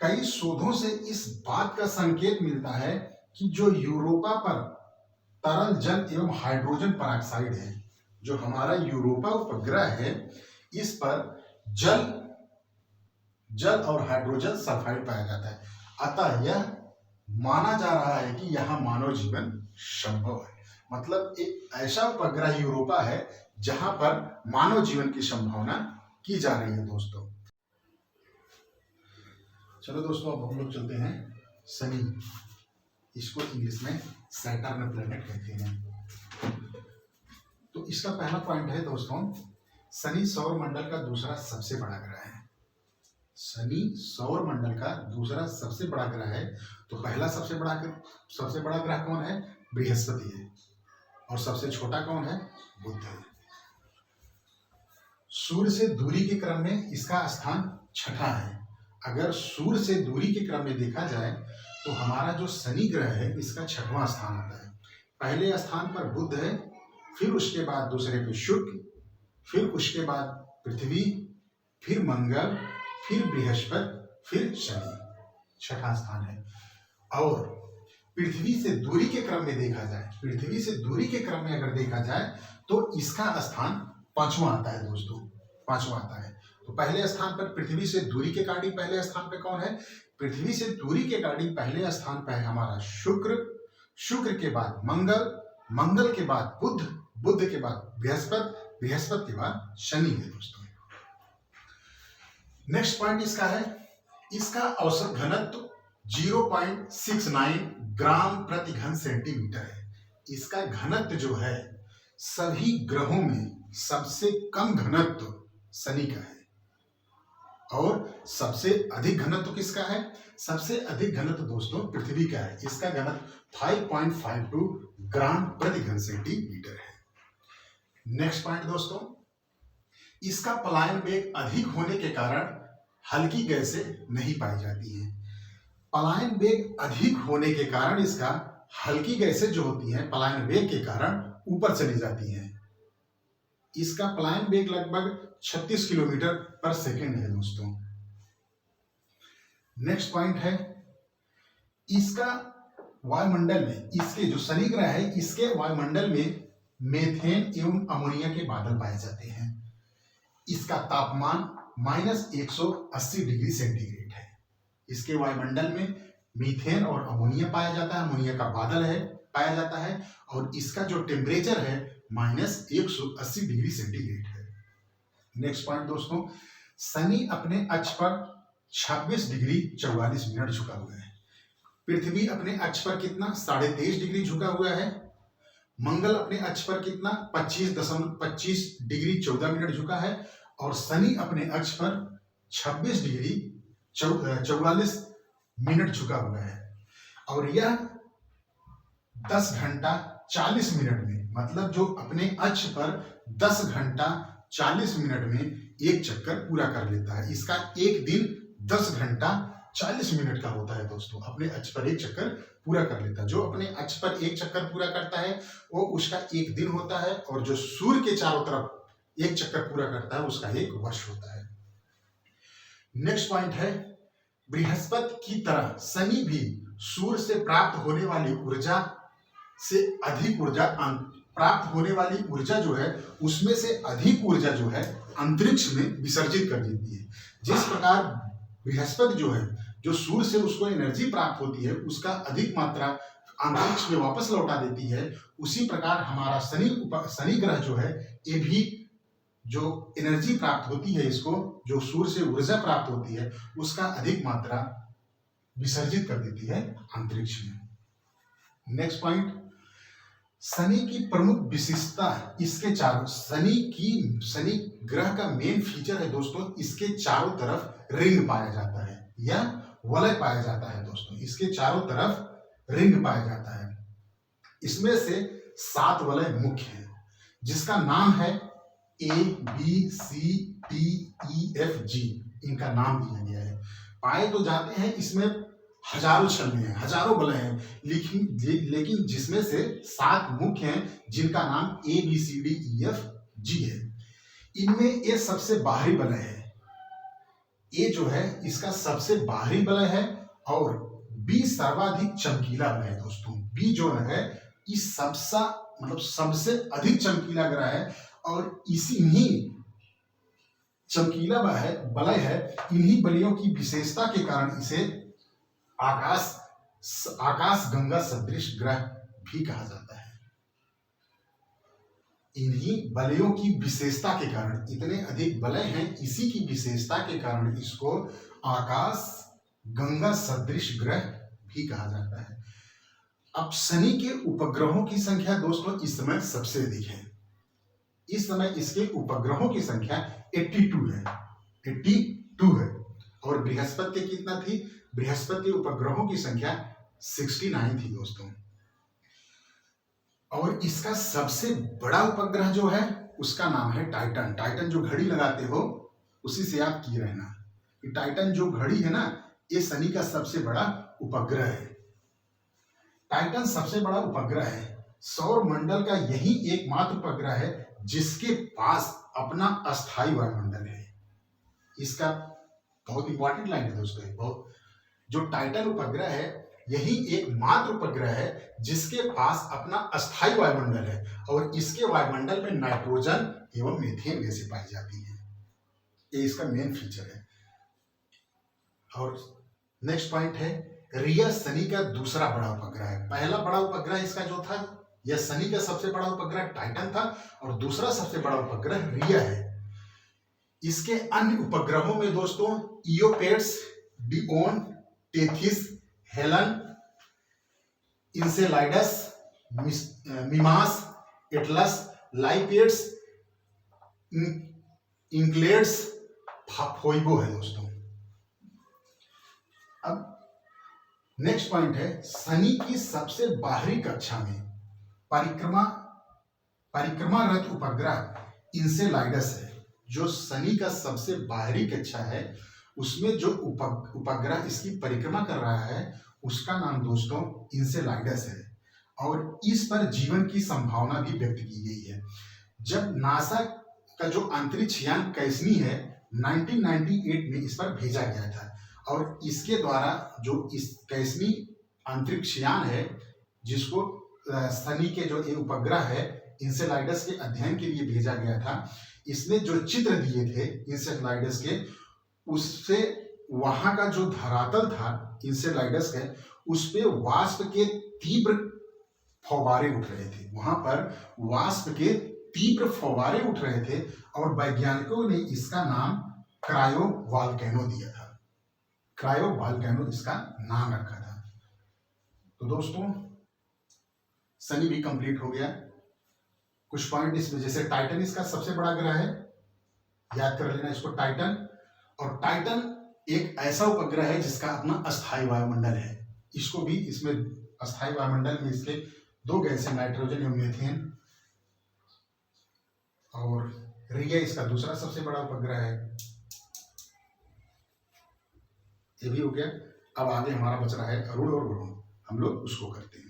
कई शोधों से इस बात का संकेत मिलता है कि जो यूरोपा पर तरल जल एवं हाइड्रोजन पेरोक्साइड है, जो हमारा यूरोपा उपग्रह है, इस पर जल और हाइड्रोजन सल्फाइड पाया जाता है। अतः यह माना जा रहा है कि यहाँ मानव जीवन संभव है। मतलब एक ऐसा उपग्रह यूरोपा है जहां पर मानव जीवन की संभावना की जा रही है दोस्तों। चलो दोस्तों, अब हम लोग चलते हैं शनि। इसको इंग्लिश में सैटर्न प्लैनेट कहते हैं। तो इसका पहला पॉइंट है दोस्तों, शनि सौर मंडल का दूसरा सबसे बड़ा ग्रह है। शनि सौर मंडल का दूसरा सबसे बड़ा ग्रह है। तो पहला सबसे बड़ा ग्रह कौन है? बृहस्पति है। और सबसे छोटा कौन है? बुध है। सूर्य से दूरी के क्रम में इसका स्थान छठा है। अगर सूर्य से दूरी के क्रम में देखा जाए तो हमारा जो शनि ग्रह है इसका छठवां स्थान आता है। पहले स्थान पर बुध है, फिर उसके बाद दूसरे पे शुक्र, फिर उसके बाद पृथ्वी, फिर मंगल, फिर बृहस्पति, फिर शनि, छठा स्थान है। और पृथ्वी से दूरी के क्रम में देखा जाए, पृथ्वी से दूरी के क्रम में अगर देखा जाए तो इसका स्थान पांचवा आता है दोस्तों, पांचवा आता है। तो पहले स्थान पर पृथ्वी से दूरी के गाड़ी पहले स्थान पे कौन है? पृथ्वी से दूरी के गाड़ी पहले स्थान पे है हमारा शुक्र, शुक्र के बाद मंगल, मंगल के बाद बुध, बुध के बाद बृहस्पति, बृहस्पति के बाद शनि है दोस्तों। नेक्स्ट पॉइंट इसका है, इसका औसत घनत्व 0.69 ग्राम प्रति घन सेंटीमीटर है। इसका घनत्व जो है सभी ग्रहों में सबसे कम घनत्व शनि का है। और सबसे अधिक घनत्व किसका है? सबसे अधिक घनत्व दोस्तों पृथ्वी का है। इसका घनत्व 5.52 ग्राम प्रति घन सेंटीमीटर है। नेक्स्ट पॉइंट दोस्तों, इसका पलायन वेग अधिक होने के कारण हल्की गैसें नहीं पाई जाती हैं। पलायन वेग अधिक होने के कारण इसका हल्की गैसें जो होती हैं पलायन वेग के कारण ऊपर चली जाती हैं। इसका पलायन वेग लगभग 36 किलोमीटर पर सेकेंड है दोस्तों। नेक्स्ट पॉइंट है, इसका वायुमंडल में, इसके जो शनि ग्रह है इसके वायुमंडल में मेथेन एवं अमोनिया के बादल पाए जाते हैं। इसका तापमान -180 डिग्री सेंटीग्रेड है। इसके वायुमंडल में मीथेन और अमोनिया पाया जाता है, अमोनिया का बादल है पाया जाता है। और इसका जो टेम्परेचर है -180 डिग्री सेंटीग्रेड है। नेक्स्ट पॉइंट दोस्तों, शनि अपने अक्ष पर 26 डिग्री 44 मिनट झुका हुआ है। पृथ्वी अपने अक्ष पर कितना? 23.5 डिग्री झुका हुआ है। मंगल अपने अक्ष पर कितना? 25 डिग्री 14 मिनट झुका है। और शनि अपने अक्ष पर 26 डिग्री 44 मिनट झुका हुआ है। और यह 10 घंटा 40 मिनट में, मतलब जो अपने अक्ष पर 10 घंटा 40 मिनट में एक चक्कर पूरा कर लेता है। इसका एक दिन 10 घंटा 40 मिनट का होता है दोस्तों। अपने अक्ष पर एक चक्कर पूरा कर लेता है। जो अपने अक्ष पर एक चक्कर पूरा करता है वो उसका एक दिन होता है। और जो सूर्य के चारों तरफ एक चक्कर पूरा करता है उसका एक वर्ष होता है। नेक्स्ट पॉइंट है, बृहस्पति की तरह शनि भी सूर्य से प्राप्त होने वाली ऊर्जा से अधिक ऊर्जा, प्राप्त होने वाली ऊर्जा जो है उसमें से अधिक ऊर्जा जो है अंतरिक्ष में विसर्जित कर देती है। जिस प्रकार बृहस्पति जो है, जो सूर्य से उसको एनर्जी प्राप्त होती है उसका अधिक मात्रा अंतरिक्ष में वापस लौटा देती है, उसी प्रकार हमारा शनि ग्रह जो है ये भी जो एनर्जी प्राप्त होती है, इसको जो सूर्य से ऊर्जा प्राप्त होती है उसका अधिक मात्रा विसर्जित कर देती है अंतरिक्ष में। नेक्स्ट पॉइंट, शनि की प्रमुख विशेषता इसके चारों, शनि ग्रह का मेन फीचर है दोस्तों, इसके चारों तरफ रिंग पाया जाता है या वलय पाया जाता है दोस्तों। इसके चारों तरफ रिंग पाया जाता है। इसमें से 7 वलय मुख्य हैं जिसका नाम है ABCDEFG, इनका नाम दिया गया है। पाए तो जाते हैं इसमें हजारों छलनी हैं, हजारों बलय हैं, लेकिन जिसमें से 7 मुख्य हैं जिनका नाम ABCDEFG है। इनमें ये सबसे बाहरी बलय है, ये जो है इसका सबसे बाहरी बलय है, और बी सर्वाधिक चमकीला बलय है दोस्तों। बी जो है इस सबसे अधिक चमकीला ग्रह है, और इन्हीं चमकीला बलय है, इन्हीं बलयों की विशेषता के कारण इसे आकाश गंगा सदृश ग्रह भी कहा जाता है। इन्हीं बलयों की विशेषता के कारण, इतने अधिक बलय हैं, इसी की विशेषता के कारण इसको आकाश गंगा सदृश ग्रह भी कहा जाता है। अब शनि के उपग्रहों की संख्या दोस्तों इस समय सबसे अधिक है। इस समय इसके उपग्रहों की संख्या 82 है, 82 है। और बृहस्पति के कितना थी? बृहस्पति के उपग्रहों की संख्या 69 थी दोस्तों। और इसका सबसे बड़ा उपग्रह जो है उसका नाम है टाइटन। टाइटन जो घड़ी लगाते हो उसी से आप किए रहना, टाइटन जो घड़ी है ना, ये शनि का सबसे बड़ा उपग्रह है। टाइटन सबसे बड़ा उपग्रह है। सौर मंडल का यही एकमात्र उपग्रह है जिसके पास अपना अस्थायी वायुमंडल है। इसका बहुत इंपॉर्टेंट लाइन है दोस्तों, बहुत जो टाइटन उपग्रह है यही एकमात्र उपग्रह है जिसके पास अपना अस्थायी वायुमंडल है, और इसके वायुमंडल में नाइट्रोजन एवं मीथेन गैसें पाई जाती हैं। ये इसका मेन फीचर है। और नेक्स्ट पॉइंट है, रिया शनि का दूसरा बड़ा उपग्रह है। पहला बड़ा उपग्रह इसका जो था, यह शनि का सबसे बड़ा उपग्रह टाइटन था, और दूसरा सबसे बड़ा उपग्रह रिया है। इसके अन्य उपग्रहों में दोस्तों इयोपेट्स, डिओन, टेथिस, हेलन, इंसेलाइडस, मिमास, एटलस, लाइपेड्स, इंक्लेड्स, फोइबो है दोस्तों। अब नेक्स्ट पॉइंट है, शनि की सबसे बाहरी कक्षा में परिक्रमारत उपग्रह इंसेलाइडस है। जो शनि का सबसे बाहरी कक्षा है उसमें जो उपग्रह इसकी परिक्रमा कर रहा है उसका नाम दोस्तों इंसेलाइडस है, और इस पर जीवन की संभावना भी व्यक्त की गई है। जब नासा का जो अंतरिक्ष यान कैसनी है 1998 में इस पर भेजा गया था, और इसके द्वारा जो इस कैसनी अंतरिक्ष यान है जिसको शनि के जो ये उपग्रह है इंसेलाइडस के अध्ययन के लिए भेजा गया था, इसने जो चित्र दिए थे इंसेलाइडस के, उससे वहां का जो धरातल था इंसेलाइडस के, उस पे वाष्प के तीव्र फव्वारे उठ रहे थे। वहां पर वाष्प के तीव्र फव्वारे उठ रहे थे, और वैज्ञानिकों ने इसका नाम क्रायो वॉल्केनो दिया था। क्रायो वॉल्केनो इसका नाम रखा था। तो दोस्तों शनि भी कंप्लीट हो गया। कुछ पॉइंट इसमें, जैसे टाइटन इसका सबसे बड़ा ग्रह है, याद कर लेना इसको, टाइटन। और टाइटन एक ऐसा उपग्रह है जिसका अपना अस्थायी वायुमंडल है। इसको भी, इसमें अस्थायी वायुमंडल में इसके 2 गैसें नाइट्रोजन एवं मीथेन। और रिया इसका दूसरा सबसे बड़ा उपग्रह है। ये भी हो गया। अब आगे हमारा बच रहा है अरुण और वरुण, हम लोग उसको करते हैं।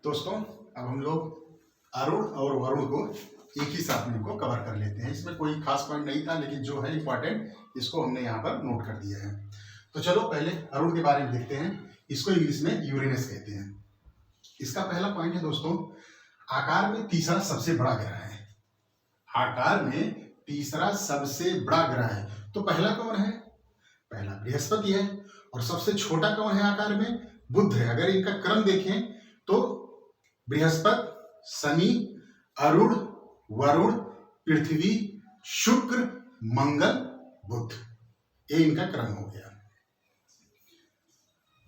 दोस्तों अब हम लोग अरुण और वरुण को एक ही साथ में इनको कवर कर लेते हैं। इसमें कोई खास पॉइंट नहीं था, लेकिन जो है इंपॉर्टेंट इसको हमने यहाँ पर नोट कर दिया है। तो चलो पहले अरुण के बारे में देखते हैं। इसको इंग्लिश में यूरेनस कहते हैं। इसका पहला पॉइंट है दोस्तों, आकार में तीसरा सबसे बड़ा ग्रह है। आकार में तीसरा सबसे बड़ा ग्रह है। तो पहला कौन है? पहला बृहस्पति है। और सबसे छोटा कौन है आकार में? बुध है। अगर इनका क्रम देखें तो बृहस्पति, शनि, अरुण, वरुण, पृथ्वी, शुक्र, मंगल, बुध, ये इनका क्रम हो गया।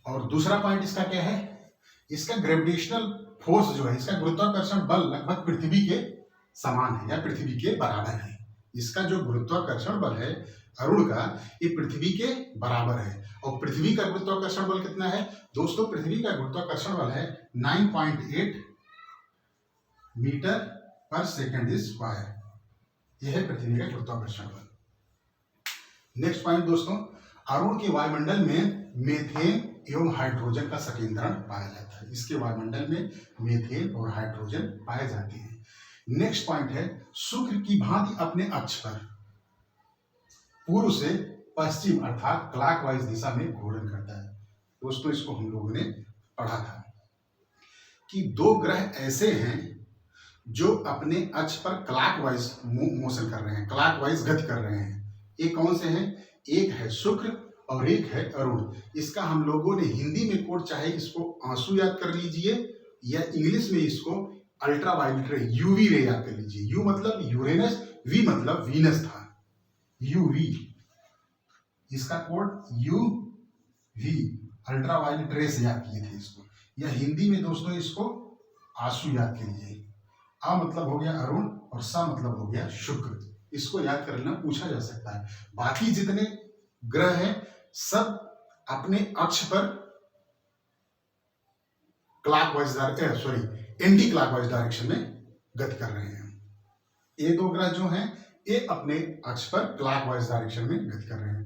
और दूसरा पॉइंट इसका क्या है? इसका ग्रेविटेशनल फोर्स जो है, इसका गुरुत्वाकर्षण बल लगभग पृथ्वी के समान है या पृथ्वी के बराबर है। इसका जो गुरुत्वाकर्षण बल है अरुण का, ये पृथ्वी के बराबर है। और पृथ्वी का गुरुत्वाकर्षण बल कितना है दोस्तों? पृथ्वी का गुरुत्वाकर्षण बल है 9.8 मीटर पर सेकंड स्क्वायर। यह है पृथ्वी का गुरुत्वाकर्षण बल। नेक्स्ट पॉइंट दोस्तों, अरुण के वायुमंडल में मीथेन एवं हाइड्रोजन का संकेंद्रण पाया जाता है। इसके वायुमंडल में मीथेन और हाइड्रोजन पाए जाते हैं। नेक्स्ट पॉइंट है, शुक्र की भांति अपने अक्ष पर पूर्व से पश्चिम अर्थात क्लॉकवाइज दिशा में घूर्णन करता है। दोस्तों इसको हम लोगों ने पढ़ा था कि दो ग्रह ऐसे हैं जो अपने अक्ष पर क्लॉकवाइज मोशन कर रहे हैं, क्लॉकवाइज गति कर रहे हैं। ये कौन से हैं? एक है शुक्र और एक है अरुण। इसका हम लोगों ने हिंदी में कोड, चाहे इसको आंसू याद कर लीजिए या इंग्लिश में इसको अल्ट्रावायलेट रे, यूवी रे याद कर लीजिए। यू मतलब यूरेनस, वी मतलब वीनस था, यूवी। इसका कोड यूवी, अल्ट्रावायलेट रे से याद किए थे इसको। या हिंदी में दोस्तों इसको आंसू याद कीजिए। आ मतलब हो गया अरुण और सा मतलब हो गया शुक्र। इसको याद करना पूछा जा सकता है। बाकी जितने ग्रह हैं सब अपने अक्ष पर एंटी क्लॉकवाइज डायरेक्शन में गति कर रहे हैं। ये दो ग्रह जो हैं ये अपने अक्ष पर क्लॉकवाइज डायरेक्शन में गति कर रहे हैं।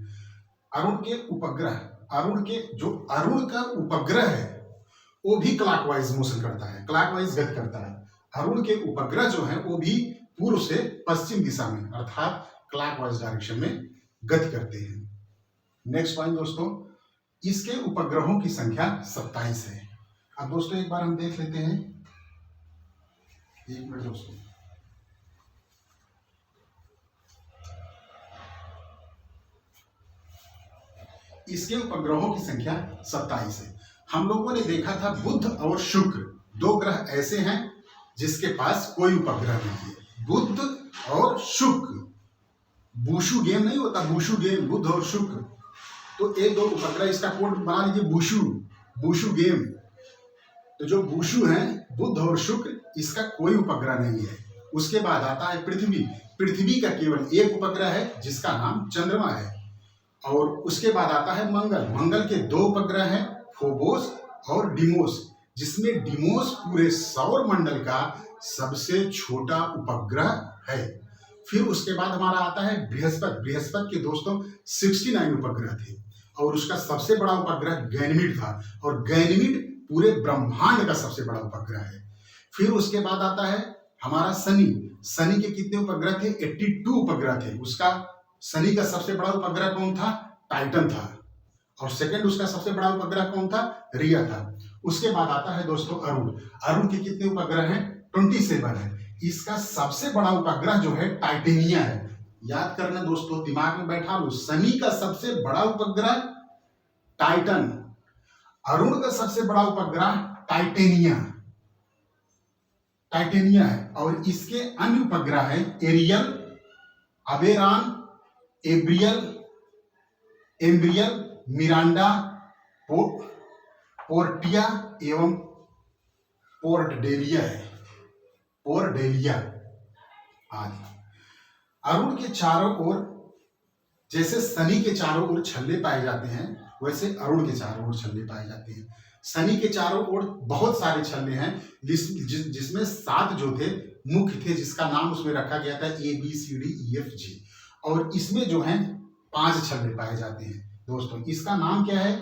अरुण के उपग्रह, अरुण का उपग्रह है वो भी क्लॉकवाइज मोशन करता है, क्लॉकवाइज गति करता है। अरुण के उपग्रह जो है वो भी पूर्व से पश्चिम दिशा में अर्थात क्लॉकवाइज डायरेक्शन में गति करते हैं। नेक्स्ट पॉइंट दोस्तों, इसके उपग्रहों की संख्या 27 है। अब दोस्तों एक बार हम देख लेते हैं, एक मिनट दोस्तों। इसके उपग्रहों की संख्या 27 है। हम लोगों ने देखा था बुध और शुक्र दो ग्रह ऐसे हैं जिसके पास कोई उपग्रह नहीं है। बुध और शुक्र, बूशु गेम नहीं होता, बूशु गेम, बुध और शुक्र, तो ये दो उपग्रह, इसका कोड बना लीजिए बूशु गेम। तो जो बूशु है बुध और शुक्र, इसका कोई उपग्रह नहीं है। उसके बाद आता है पृथ्वी का केवल एक उपग्रह है जिसका नाम चंद्रमा है। और उसके बाद आता है मंगल के दो उपग्रह हैं, फोबोस और डिमोस, जिसमें डिमोस पूरे सौर मंडल का सबसे छोटा उपग्रह है। फिर उसके बाद हमारा आता है बृहस्पति के दोस्तों 69 उपग्रह थे और उसका सबसे बड़ा उपग्रह गैनीमेड था और गैनीमेड पूरे ब्रह्मांड का सबसे बड़ा उपग्रह है। फिर उसके बाद आता है हमारा शनि के कितने उपग्रह थे? 82 उपग्रह थे। उसका शनि का सबसे बड़ा उपग्रह कौन था? टाइटन था। और सेकंड उसका सबसे बड़ा उपग्रह कौन था? रिया था। उसके बाद आता है दोस्तों अरुण के कितने उपग्रह हैं? 27 है। इसका सबसे बड़ा उपग्रह जो है टाइटेनिया है। याद करना दोस्तों, दिमाग में बैठा लो, शनि का सबसे बड़ा उपग्रह टाइटन, अरुण का सबसे बड़ा उपग्रह टाइटेनिया है। और इसके अन्य उपग्रह है एरियल, अबेरान, एम्ब्रियल, मिरांडा, पोर्टिया एवं पोर्टडेलिया आदि। अरुण के चारों ओर, जैसे शनि के चारों ओर छल्ले पाए जाते हैं वैसे अरुण के चारों ओर छल्ले पाए जाते हैं। शनि के चारों ओर बहुत सारे छल्ले हैं जिसमें 7 जो थे मुख्य थे, जिसका नाम उसमें रखा गया था ABCDEFG। और इसमें जो है 5 छल्ले पाए जाते हैं दोस्तों। इसका नाम क्या है?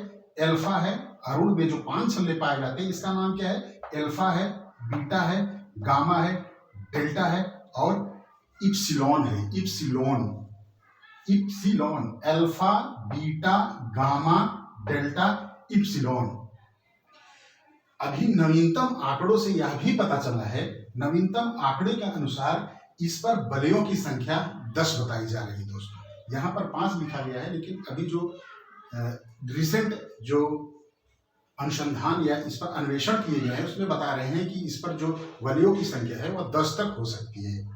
एल्फा है। अरुण में जो 5 छल्ले पाए जाते हैं इसका नाम क्या है? एल्फा है, बीटा है, गामा है, डेल्टा है और इप्सिलॉन है। Epsilon, alpha, beta, gamma, delta, epsilon. अभी नवीनतम आंकड़ों से यह भी पता चला है, नवीनतम आंकड़े के अनुसार इस पर बलयों की संख्या 10 बताई जा रही है दोस्तों। यहाँ पर 5 लिखा गया है, लेकिन अभी जो रिसेंट जो अनुसंधान या इस पर अन्वेषण किए गए हैं उसमें बता रहे हैं कि इस पर जो बलयों की संख्या है वह 10 तक हो सकती है।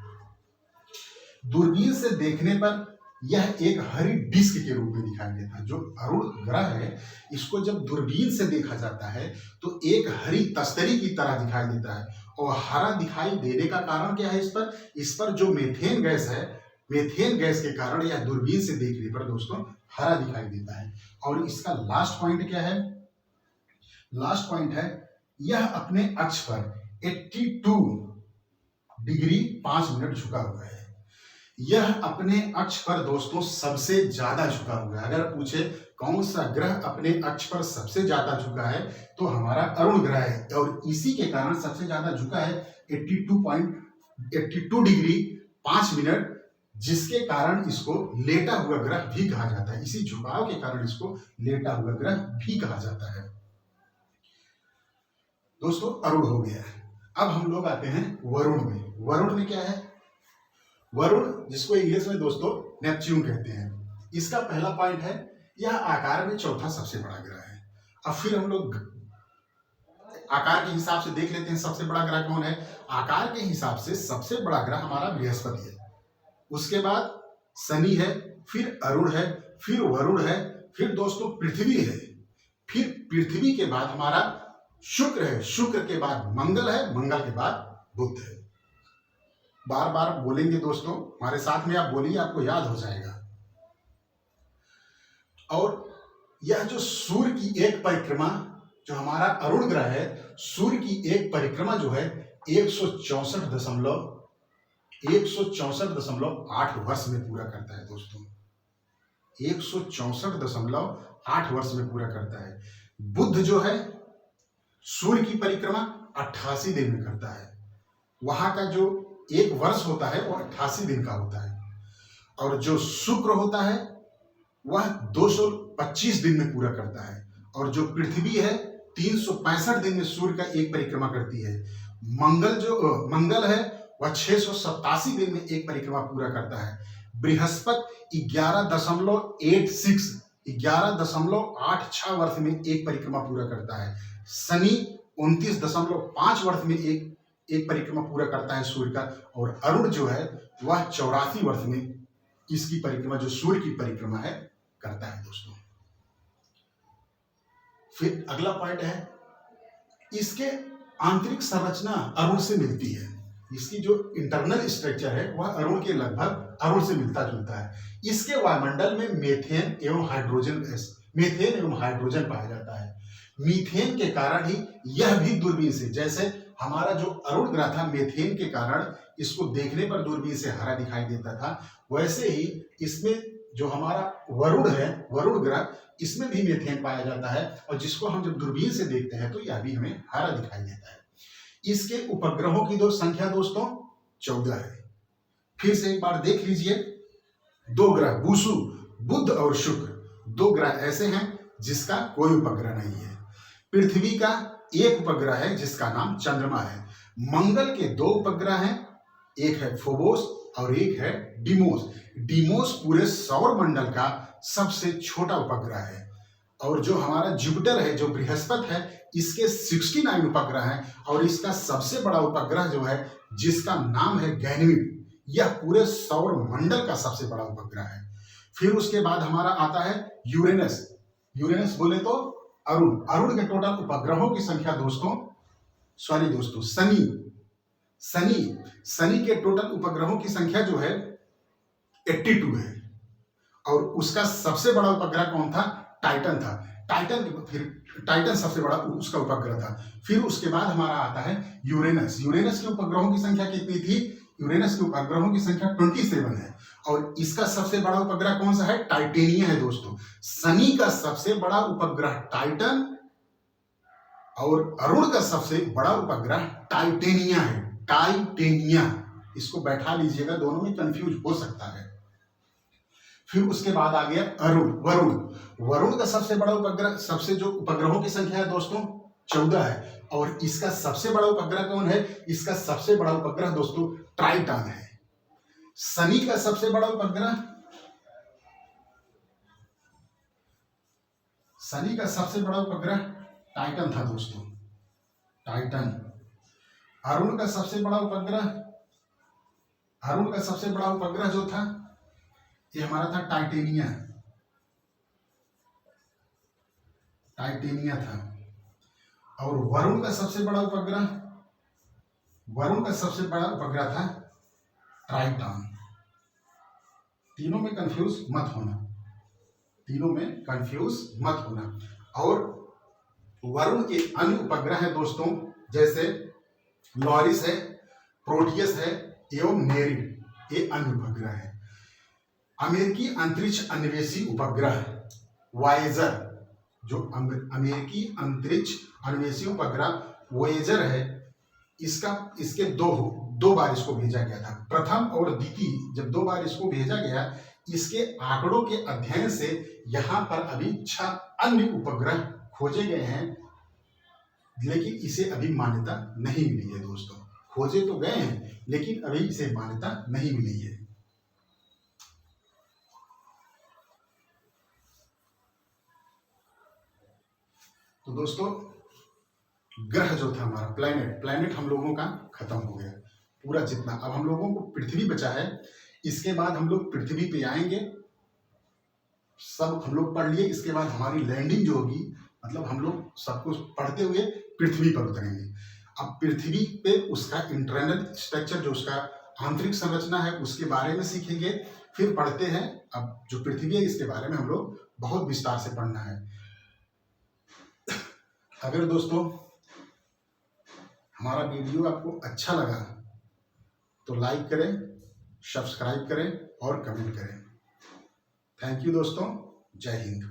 दूरबीन से देखने पर यह एक हरी डिस्क के रूप में दिखाई देता है। जो अरुण ग्रह है इसको जब दूरबीन से देखा जाता है तो एक हरी तस्तरी की तरह दिखाई देता है। और हरा दिखाई देने का कारण क्या है? इस पर जो मीथेन गैस है, मीथेन गैस के कारण यह दूरबीन से देखने पर दोस्तों हरा दिखाई देता है। और इसका लास्ट पॉइंट क्या है? लास्ट पॉइंट है यह अपने अक्ष पर 82 डिग्री 5 मिनट झुका हुआ है। यह अपने अक्ष पर दोस्तों सबसे ज्यादा झुका हुआ है। अगर पूछे कौन सा ग्रह अपने अक्ष पर सबसे ज्यादा झुका है तो हमारा अरुण ग्रह है, और इसी के कारण सबसे ज्यादा झुका है 82 डिग्री 5 मिनट, जिसके कारण इसको लेटा हुआ ग्रह भी कहा जाता है। इसी झुकाव के कारण इसको लेटा हुआ ग्रह भी कहा जाता है। दोस्तों अरुण हो गया। अब हम लोग आते हैं वरुण में। वरुण में क्या है? वरुण, जिसको इंग्लिश में दोस्तों नेपच्यून कहते हैं, इसका पहला पॉइंट है यह आकार में चौथा सबसे बड़ा ग्रह है। अब फिर हम लोग आकार के हिसाब से देख लेते हैं सबसे बड़ा ग्रह कौन है। आकार के हिसाब से सबसे बड़ा ग्रह हमारा बृहस्पति है, उसके बाद शनि है, फिर अरुण है, फिर वरुण है, फिर दोस्तों पृथ्वी है, फिर पृथ्वी के बाद हमारा शुक्र है, शुक्र के बाद मंगल है, मंगल के बाद बुध है। बार बार बोलेंगे दोस्तों, हमारे साथ में आप बोलिए, आपको याद हो जाएगा। और यह जो सूर्य की एक परिक्रमा, जो हमारा अरुण ग्रह है, सूर्य की एक परिक्रमा जो है 164.8 वर्ष में पूरा करता है दोस्तों। 164.8 वर्ष में पूरा करता है। बुध जो है सूर्य की परिक्रमा 88 दिन में करता है। वहां का जो एक वर्ष होता है वो 88 दिन का होता है। और जो शुक्र होता है वह 225 दिन में पूरा करता है। और जो पृथ्वी है 365 दिन में सूर्य का एक परिक्रमा करती है। मंगल है वह 687 दिन में एक परिक्रमा पूरा करता है। बृहस्पति 11.86 वर्ष में एक परिक्रमा पूरा करता है। शनि 29.5 वर्ष में एक परिक्रमा पूरा करता है सूर्य का। और अरुण जो है वह 84 वर्ष में इसकी परिक्रमा, जो सूर्य की परिक्रमा है, करता है दोस्तों। फिर अगला पॉइंट है, इसके आंतरिक संरचना अरुण से मिलती है। इसकी जो इंटरनल स्ट्रक्चर है वह अरुण के लगभग अरुण से मिलता जुलता है। इसके वायुमंडल में मीथेन एवं हाइड्रोजन पाया जाता है। मीथेन के कारण ही यह भी दूरबीन से, जैसे हमारा जो अरुण ग्रह था मीथेन के कारण इसको देखने पर दूरबीन से हरा दिखाई देता था, वैसे ही इसमें जो हमारा वरुण है, वरुण ग्रह, इसमें भी मीथेन पाया जाता है। और जिसको हम जब दूरबीन से देखते हैं तो यह भी हमें हरा दिखाई देता है। इसके उपग्रहों की संख्या दोस्तों 14 है। फिर से एक बार देख लीजिए, 2 ग्रह बुसु, बुध और शुक्र, 2 ग्रह ऐसे हैं जिसका कोई उपग्रह नहीं है। पृथ्वी का एक उपग्रह है जिसका नाम चंद्रमा है। मंगल के 2 उपग्रह हैं, एक है फोबोस और एक है डिमोस। डिमोस पूरे सौर मंडल का सबसे छोटा उपग्रह है। और जो हमारा जुपिटर है, जो बृहस्पति है, इसके 69 उपग्रह हैं। और इसका सबसे बड़ा उपग्रह जो है, जिसका नाम है गैनीमेड, यह पूरे सौर मंडल का सबसे बड़ा उपग्रह है। फिर उसके बाद हमारा आता है यूरेनस। यूरेनस बोले तो अरुण। अरुण के टोटल उपग्रहों की संख्या शनि के टोटल उपग्रहों की संख्या जो है 82 है। और उसका सबसे बड़ा उपग्रह कौन था? टाइटन था। टाइटन सबसे बड़ा उसका उपग्रह था। फिर उसके बाद हमारा आता है यूरेनस। यूरेनस के उपग्रहों की संख्या कितनी थी? यूरेनस के उपग्रहों की संख्या 27 है। और इसका सबसे बड़ा उपग्रह कौन सा है? टाइटेनिया है दोस्तों। शनि का सबसे बड़ा उपग्रह टाइटन और अरुण का सबसे बड़ा उपग्रह टाइटेनिया है। टाइटेनिया, इसको बैठा लीजिएगा, दोनों में कंफ्यूज हो सकता है। फिर उसके बाद आ गया वरुण। वरुण का सबसे बड़ा उपग्रह, सबसे जो उपग्रहों की संख्या है दोस्तों 14 है। और इसका सबसे बड़ा उपग्रह कौन है? इसका सबसे बड़ा उपग्रह दोस्तों ट्राइटन है। शनि का सबसे बड़ा उपग्रह, शनि का सबसे बड़ा उपग्रह टाइटन था दोस्तों, टाइटन। अरुण का सबसे बड़ा उपग्रह जो था, ये हमारा था टाइटेनिया था। और वरुण का सबसे बड़ा उपग्रह था ट्राइटन। तीनों में कंफ्यूज मत होना। और वरुण के अन्य उपग्रह है दोस्तों, जैसे लॉरिस है, प्रोटियस है एवं नेरिड। ये अन्य उपग्रह है। अमेरिकी अंतरिक्ष अन्वेषी उपग्रह वॉयेजर, जो अमेरिकी अंतरिक्ष अन्वेषी उपग्रह वॉयेजर है, इसके दो बार इसको भेजा गया था। प्रथम और द्वितीय जब 2 बार इसको भेजा गया, इसके आंकड़ों के अध्ययन से यहाँ पर अभी 6 अन्य उपग्रह खोजे गए हैं, लेकिन इसे अभी मान्यता नहीं मिली है दोस्तों। खोजे तो गए हैं लेकिन अभी इसे मान्यता नहीं मिली है। तो दोस्तों, ग्रह जो था हमारा प्लैनेट हम लोगों का खत्म हो गया पूरा जितना। अब हम लोगों को पृथ्वी बचा है। इसके बाद हम लोग पृथ्वी पे आएंगे, सब हम लोग पढ़ लिए। इसके बाद हमारी लैंडिंग जो होगी, मतलब हम लोग सब कुछ पढ़ते हुए पृथ्वी पर उतरेंगे। अब पृथ्वी पे उसका इंटरनल स्ट्रक्चर, जो उसका आंतरिक संरचना है, उसके बारे में सीखेंगे। फिर पढ़ते हैं, अब जो पृथ्वी है इसके बारे में हम लोग बहुत विस्तार से पढ़ना है। अगर दोस्तों हमारा वीडियो आपको अच्छा लगा तो लाइक करें, सब्सक्राइब करें और कमेंट करें। थैंक यू दोस्तों, जय हिंद।